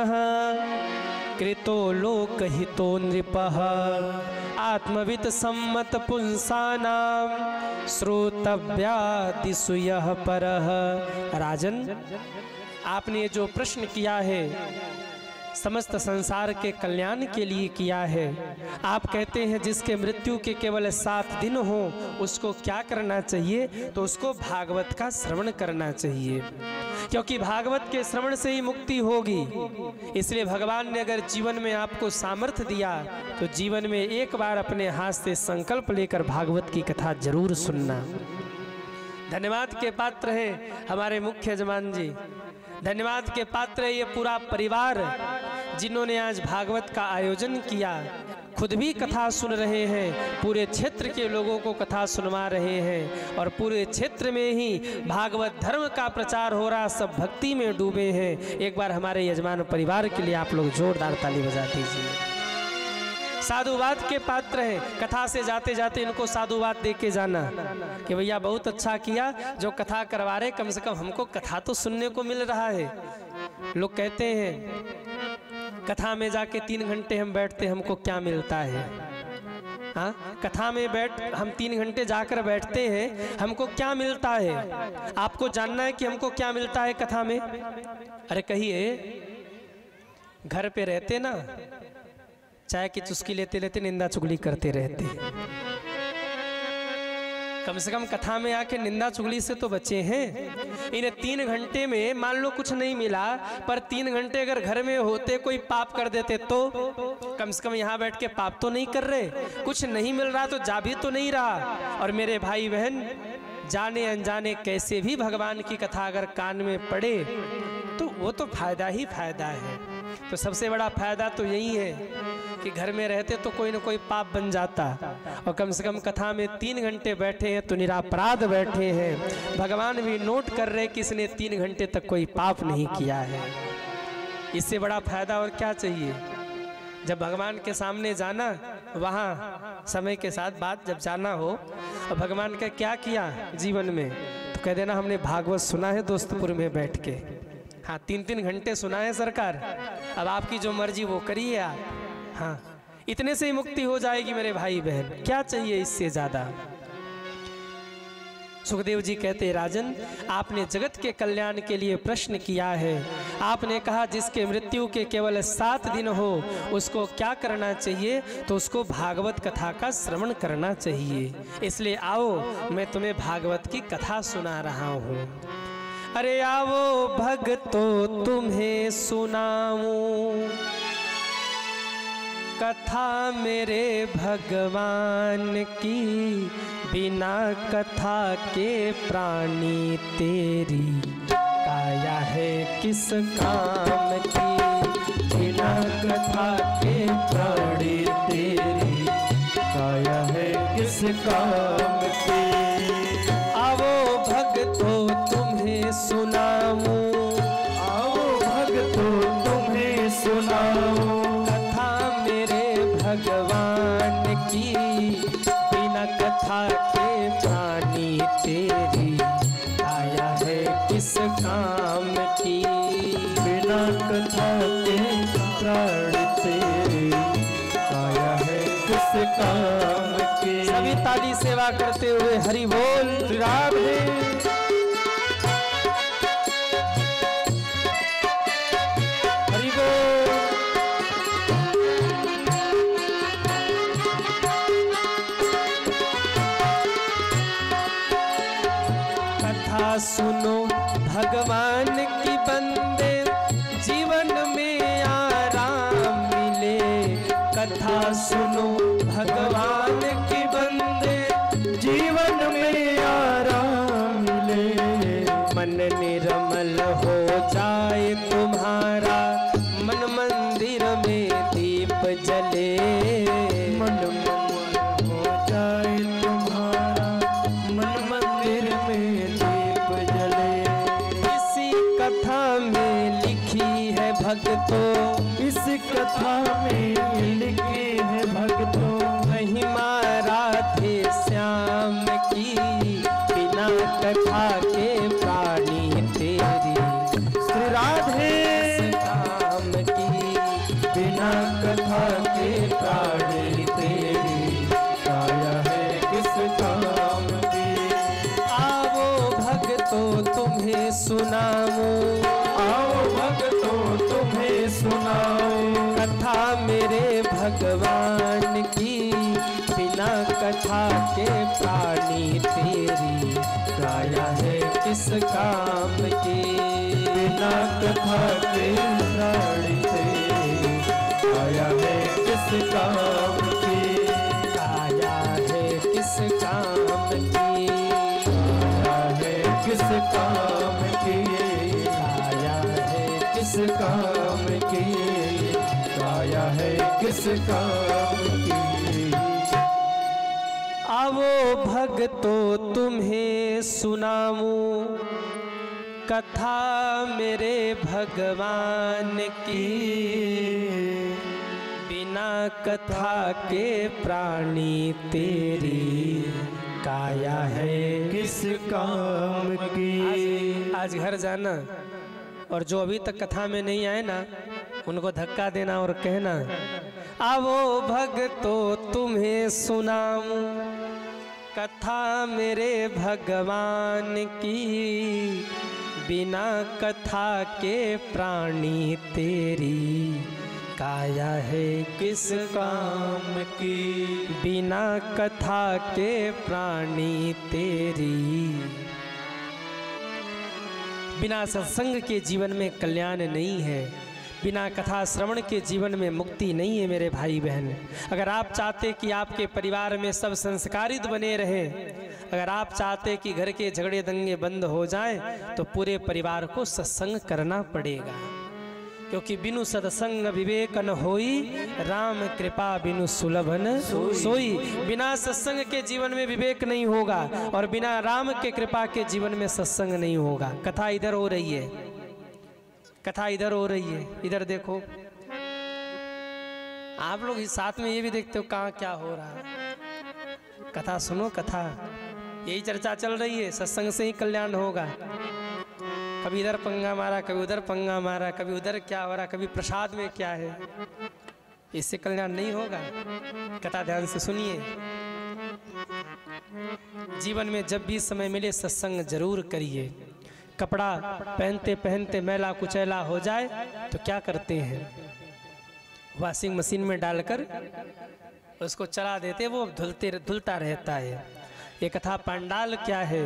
कृतो लोकहितो नृपः, आत्मवित सम्मत पुंसानां श्रोतव्यादिषु यः परः। राजन, आपने जो प्रश्न किया है समस्त संसार के कल्याण के लिए किया है। आप कहते हैं जिसके मृत्यु के केवल 7 दिन हो उसको क्या करना चाहिए? तो उसको भागवत का श्रवण करना चाहिए, क्योंकि भागवत के श्रवण से ही मुक्ति होगी। इसलिए भगवान ने अगर जीवन में आपको सामर्थ्य दिया तो जीवन में एक बार अपने हाथ से संकल्प लेकर भागवत की कथा जरूर सुनना। धन्यवाद के पात्र है हमारे मुख्य यजमान जी, धन्यवाद के पात्र है ये पूरा परिवार जिन्होंने आज भागवत का आयोजन किया। खुद भी कथा सुन रहे हैं, पूरे क्षेत्र के लोगों को कथा सुनवा रहे हैं, और पूरे क्षेत्र में ही भागवत धर्म का प्रचार हो रहा, सब भक्ति में डूबे हैं। एक बार हमारे यजमान परिवार के लिए आप लोग जोरदार ताली बजा दीजिए। साधुवाद के पात्र है, कथा से जाते जाते इनको साधुवाद दे के जाना कि भैया बहुत अच्छा किया जो कथा करवा रहे, कम से कम हमको कथा तो सुनने को मिल रहा है। लोग कहते हैं कथा में जाके 3 घंटे हम बैठते, हमको क्या मिलता है? हाँ, कथा में हम 3 घंटे जाकर बैठते हैं, हमको क्या मिलता है? आपको जानना है कि हमको क्या मिलता है कथा में? अरे कहिए, घर पे रहते ना चाय की चुस्की लेते लेते निंदा चुगली करते रहते, कम से कम कथा में आके निंदा चुगली से तो बचे हैं। इन 3 घंटे में मान लो कुछ नहीं मिला, पर 3 घंटे अगर घर में होते कोई पाप कर देते तो कम से कम यहाँ बैठ के पाप तो नहीं कर रहे। कुछ नहीं मिल रहा तो जा भी तो नहीं रहा। और मेरे भाई बहन, जाने अनजाने कैसे भी भगवान की कथा अगर कान में पड़े तो वो तो फायदा ही फायदा है। तो सबसे बड़ा फायदा तो यही है कि घर में रहते तो कोई ना कोई पाप बन जाता, और कम से कम कथा में 3 घंटे बैठे हैं तो निरापराध बैठे हैं। भगवान भी नोट कर रहे कि इसने 3 घंटे तक कोई पाप नहीं किया है। इससे बड़ा फायदा और क्या चाहिए? जब भगवान के सामने जाना, वहाँ समय के साथ बात जब जाना हो और भगवान का क्या किया जीवन में, तो कह देना हमने भागवत सुना है दोस्तपुर में बैठ के। हाँ, 3-3 घंटे सुना है सरकार, अब आपकी जो मर्जी वो करिए आप। हाँ, इतने से ही मुक्ति हो जाएगी मेरे भाई बहन, क्या चाहिए इससे ज्यादा? सुखदेव जी कहते, राजन आपने जगत के कल्याण के लिए प्रश्न किया है। आपने कहा जिसके मृत्यु के केवल 7 दिन हो उसको क्या करना चाहिए? तो उसको भागवत कथा का श्रवण करना चाहिए। इसलिए आओ मैं तुम्हें भागवत की कथा सुना रहा हूँ। अरे आओ भगतो तुम्हें सुनाऊं कथा मेरे भगवान की, बिना कथा के प्राणी तेरी काया है किस काम की। बिना कथा के प्राणी तेरी काया है किस काम की। आवो भक्तो तुम्हें सुनाऊं, आओ भक्तो तुम्हें सुनाओ, कथा मेरे भगवान की, बिना कथा के प्राणी तेरी काया है किस काम की। बिना कथा के प्राण तेरी काया है किस काम की। सभी ताली सेवा करते हुए हरि बोल श्री राधे। हरि बोल। कथा सुनो भगवान की बंदे, जीवन में आराम मिले। कथा सुनो भगवान की बंदे, जीवन में आराम मिले। मन निर्मल हो जाए तुम्हारा, मन मंदिर में दीप जले। मन मन हो जाए तुम्हारा, मन मंदिर में दीप जले। इसी कथा में लिखी है भक्तों, इस कथा में लिखी है भक्तों, महिमा राधे श्याम की, बिना कथा के प्राणी तेरी श्री राधे काम की। बिना कथा के प्राणी तेरी काया है किस काम की। आवो भक्तो तुम्हें सुनाऊं, आओ भक्तो तुम्हें सुनाओ, कथा मेरे भगवान की, बिना कथा के प्राणी तेरी काया है किस काम की। बिना कथा के प्राणी तेरी काया है किस काम की। काया है किस काम की। काया है किस काम की। काया है किस काम की। काया है किस काम की। आवो भक्तो तुम्हें सुनाऊं, कथा मेरे भगवान की, बिना कथा के प्राणी तेरी काया है। किस काम की। आज घर जाना और जो अभी तक कथा में नहीं आए ना, उनको धक्का देना और कहना, आवो भक्तो तुम्हें सुनाऊं, कथा मेरे भगवान की, बिना कथा के प्राणी तेरी काया है किस काम की। बिना कथा के प्राणी तेरी। बिना सत्संग के जीवन में कल्याण नहीं है, बिना कथा श्रवण के जीवन में मुक्ति नहीं है मेरे भाई बहन। अगर आप चाहते कि आपके परिवार में सब संस्कारित बने रहें, अगर आप चाहते कि घर के झगड़े दंगे बंद हो जाएं, तो पूरे परिवार को सत्संग करना पड़ेगा। क्योंकि बिनु सत्संग विवेक न होई, राम कृपा बिनु सुलभ न सोई। बिना सत्संग के जीवन में विवेक नहीं होगा और बिना राम के कृपा के जीवन में सत्संग नहीं होगा। कथा इधर हो रही है, कथा इधर हो रही है, इधर देखो। आप लोग इस साथ में ये भी देखते हो कहाँ क्या हो रहा है। कथा सुनो, कथा यही चर्चा चल रही है, सत्संग से ही कल्याण होगा। कभी इधर पंगा मारा, कभी उधर पंगा मारा, कभी उधर क्या हो रहा, कभी प्रसाद में क्या है, इससे कल्याण नहीं होगा। कथा ध्यान से सुनिए। जीवन में जब भी समय मिले सत्संग जरूर करिए। कपड़ा पहनते पहनते मैला कुचैला हो जाए तो क्या करते हैं, वॉशिंग मशीन में डालकर उसको चला देते, वो धुलता रहता है। ये कथा पंडाल क्या है,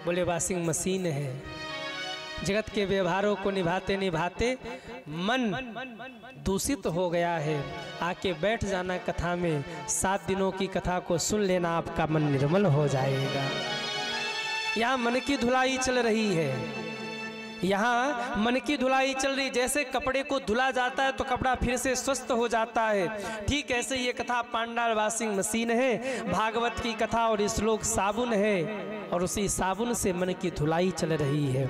बोले वॉशिंग मशीन है। जगत के व्यवहारों को निभाते निभाते मन दूषित हो गया है। आके बैठ जाना कथा में, 7 दिनों की कथा को सुन लेना, आपका मन निर्मल हो जाएगा। यहाँ मन की धुलाई चल रही है, यहाँ मन की धुलाई चल रही। जैसे कपड़े को धुला जाता है तो कपड़ा फिर से स्वस्थ हो जाता है, ठीक ऐसे ये कथा पांडाल वॉशिंग मशीन है, भागवत की कथा और श्लोक साबुन है, और उसी साबुन से मन की धुलाई चल रही है।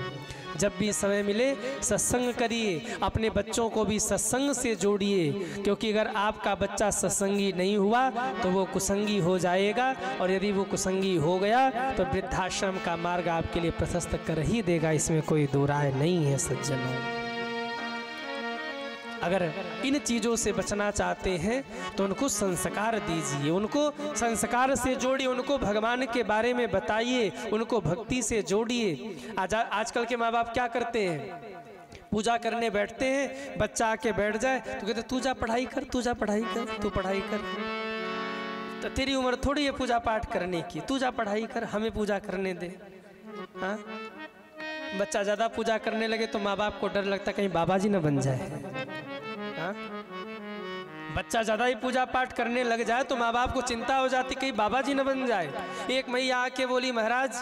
जब भी समय मिले सत्संग करिए, अपने बच्चों को भी सत्संग से जोड़िए, क्योंकि अगर आपका बच्चा सत्संगी नहीं हुआ तो वो कुसंगी हो जाएगा, और यदि वो कुसंगी हो गया तो वृद्धाश्रम का मार्ग आपके लिए प्रशस्त कर ही देगा, इसमें कोई दो राय नहीं है सज्जनों। अगर इन चीज़ों से बचना चाहते हैं तो उनको संस्कार दीजिए, उनको संस्कार से जोड़िए, उनको भगवान के बारे में बताइए, उनको भक्ति से जोड़िए। आजकल के माँ बाप क्या करते हैं, पूजा करने बैठते हैं, बच्चा आके बैठ जाए तो कहते तू जा पढ़ाई कर, तू जा पढ़ाई कर, तू पढ़ाई कर, तो तेरी उम्र थोड़ी है पूजा पाठ करने की, तू जा पढ़ाई कर, हमें पूजा करने दे। हाँ, बच्चा ज़्यादा पूजा करने लगे तो माँ बाप को डर लगता कहीं बाबा जी न बन जाए। हाँ? बच्चा ज़्यादा ही पूजा पाठ करने लग जाए तो माँ बाप को चिंता हो जाती कहीं बाबा जी न बन जाए। एक मैया आके बोली महाराज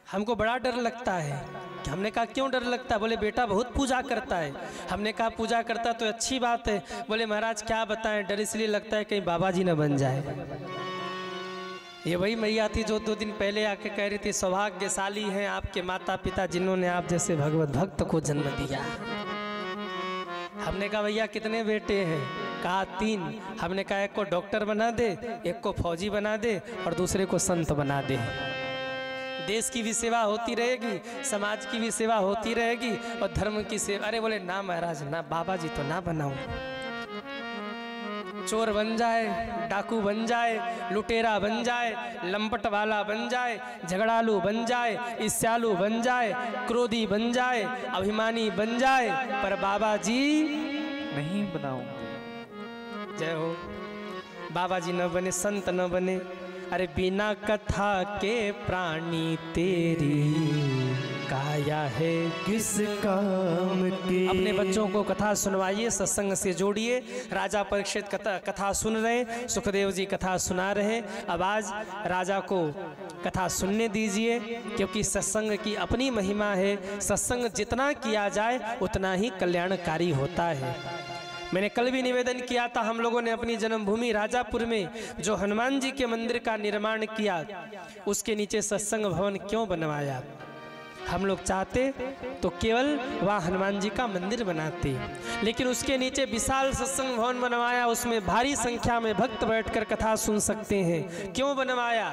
हमको बड़ा डर लगता है। हमने कहा क्यों डर लगता है? बोले बेटा बहुत पूजा करता है। हमने कहा पूजा करता तो अच्छी बात है। बोले महाराज क्या बताएं, डर इसलिए लगता है कहीं बाबा जी न बन जाए। ये वही मैया थी जो 2 दिन पहले आके कह रही थी सौभाग्यशाली हैं आपके माता पिता जिन्होंने आप जैसे भगवत भक्त को जन्म दिया। हमने कहा भैया कितने बेटे हैं? कहा 3। हमने कहा एक को डॉक्टर बना दे, एक को फौजी बना दे और दूसरे को संत बना दे। देश की भी सेवा होती रहेगी, समाज की भी सेवा होती रहेगी और धर्म की सेवा। अरे बोले ना महाराज ना, बाबा जी तो ना बनाऊं। चोर बन जाए, डाकू बन जाए, लुटेरा बन जाए, लंपट वाला बन जाए, झगड़ालू बन जाए, ईर्ष्यालु बन जाए, क्रोधी बन जाए, अभिमानी बन जाए, पर बाबा जी नहीं बनाऊं। जय हो। बाबा जी न बने, संत न बने। अरे बिना कथा के प्राणी तेरी काया है किस काम की। अपने बच्चों को कथा सुनवाइए, सत्संग से जोड़िए। राजा परीक्षित कथा सुन रहे, सुखदेव जी कथा सुना रहे। अब आज राजा को कथा सुनने दीजिए, क्योंकि सत्संग की अपनी महिमा है। सत्संग जितना किया जाए उतना ही कल्याणकारी होता है। मैंने कल भी निवेदन किया था, हम लोगों ने अपनी जन्मभूमि राजापुर में जो हनुमान जी के मंदिर का निर्माण किया, उसके नीचे सत्संग भवन क्यों बनवाया? हम लोग चाहते तो केवल वहाँ हनुमान जी का मंदिर बनाते, लेकिन उसके नीचे विशाल सत्संग भवन बनवाया, उसमें भारी संख्या में भक्त बैठकर कथा सुन सकते हैं। क्यों बनवाया?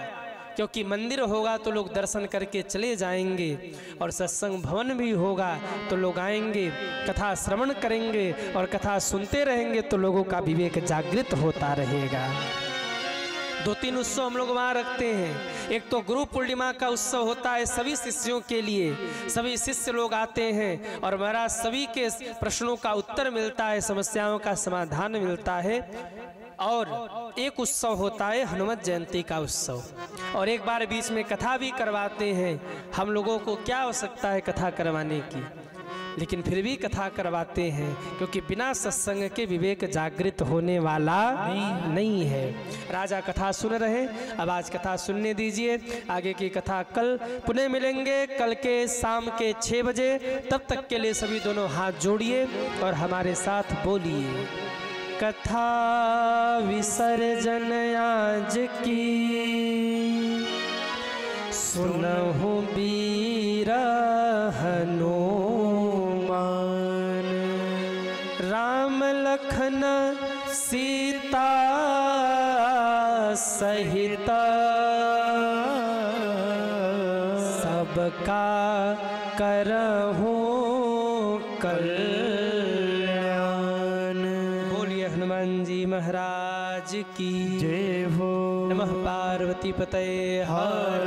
क्योंकि मंदिर होगा तो लोग दर्शन करके चले जाएंगे, और सत्संग भवन भी होगा तो लोग आएंगे, कथा श्रवण करेंगे और कथा सुनते रहेंगे तो लोगों का विवेक जागृत होता रहेगा। 2-3 उत्सव हम लोग वहाँ रखते हैं। एक तो गुरु पूर्णिमा का उत्सव होता है सभी शिष्यों के लिए, सभी शिष्य लोग आते हैं और महाराज सभी के प्रश्नों का उत्तर मिलता है, समस्याओं का समाधान मिलता है। और एक उत्सव होता है हनुमत जयंती का उत्सव, और एक बार बीच में कथा भी करवाते हैं। हम लोगों को क्या आवश्यकता है कथा करवाने की, लेकिन फिर भी कथा करवाते हैं, क्योंकि बिना सत्संग के विवेक जागृत होने वाला नहीं है। राजा कथा सुन रहे, अब आज कथा सुनने दीजिए। आगे की कथा कल पुनः मिलेंगे, कल के शाम के 6 बजे। तब तक के लिए सभी दोनों हाथ जोड़िए और हमारे साथ बोलिए। कथा विसर्जन आज की सुनहु बीर हनुमान, राम लखन सीता सहित सबका करहु कल्याण। बोलिए हनुमान जी महाराज की जय हो। नमः पार्वती पतये हर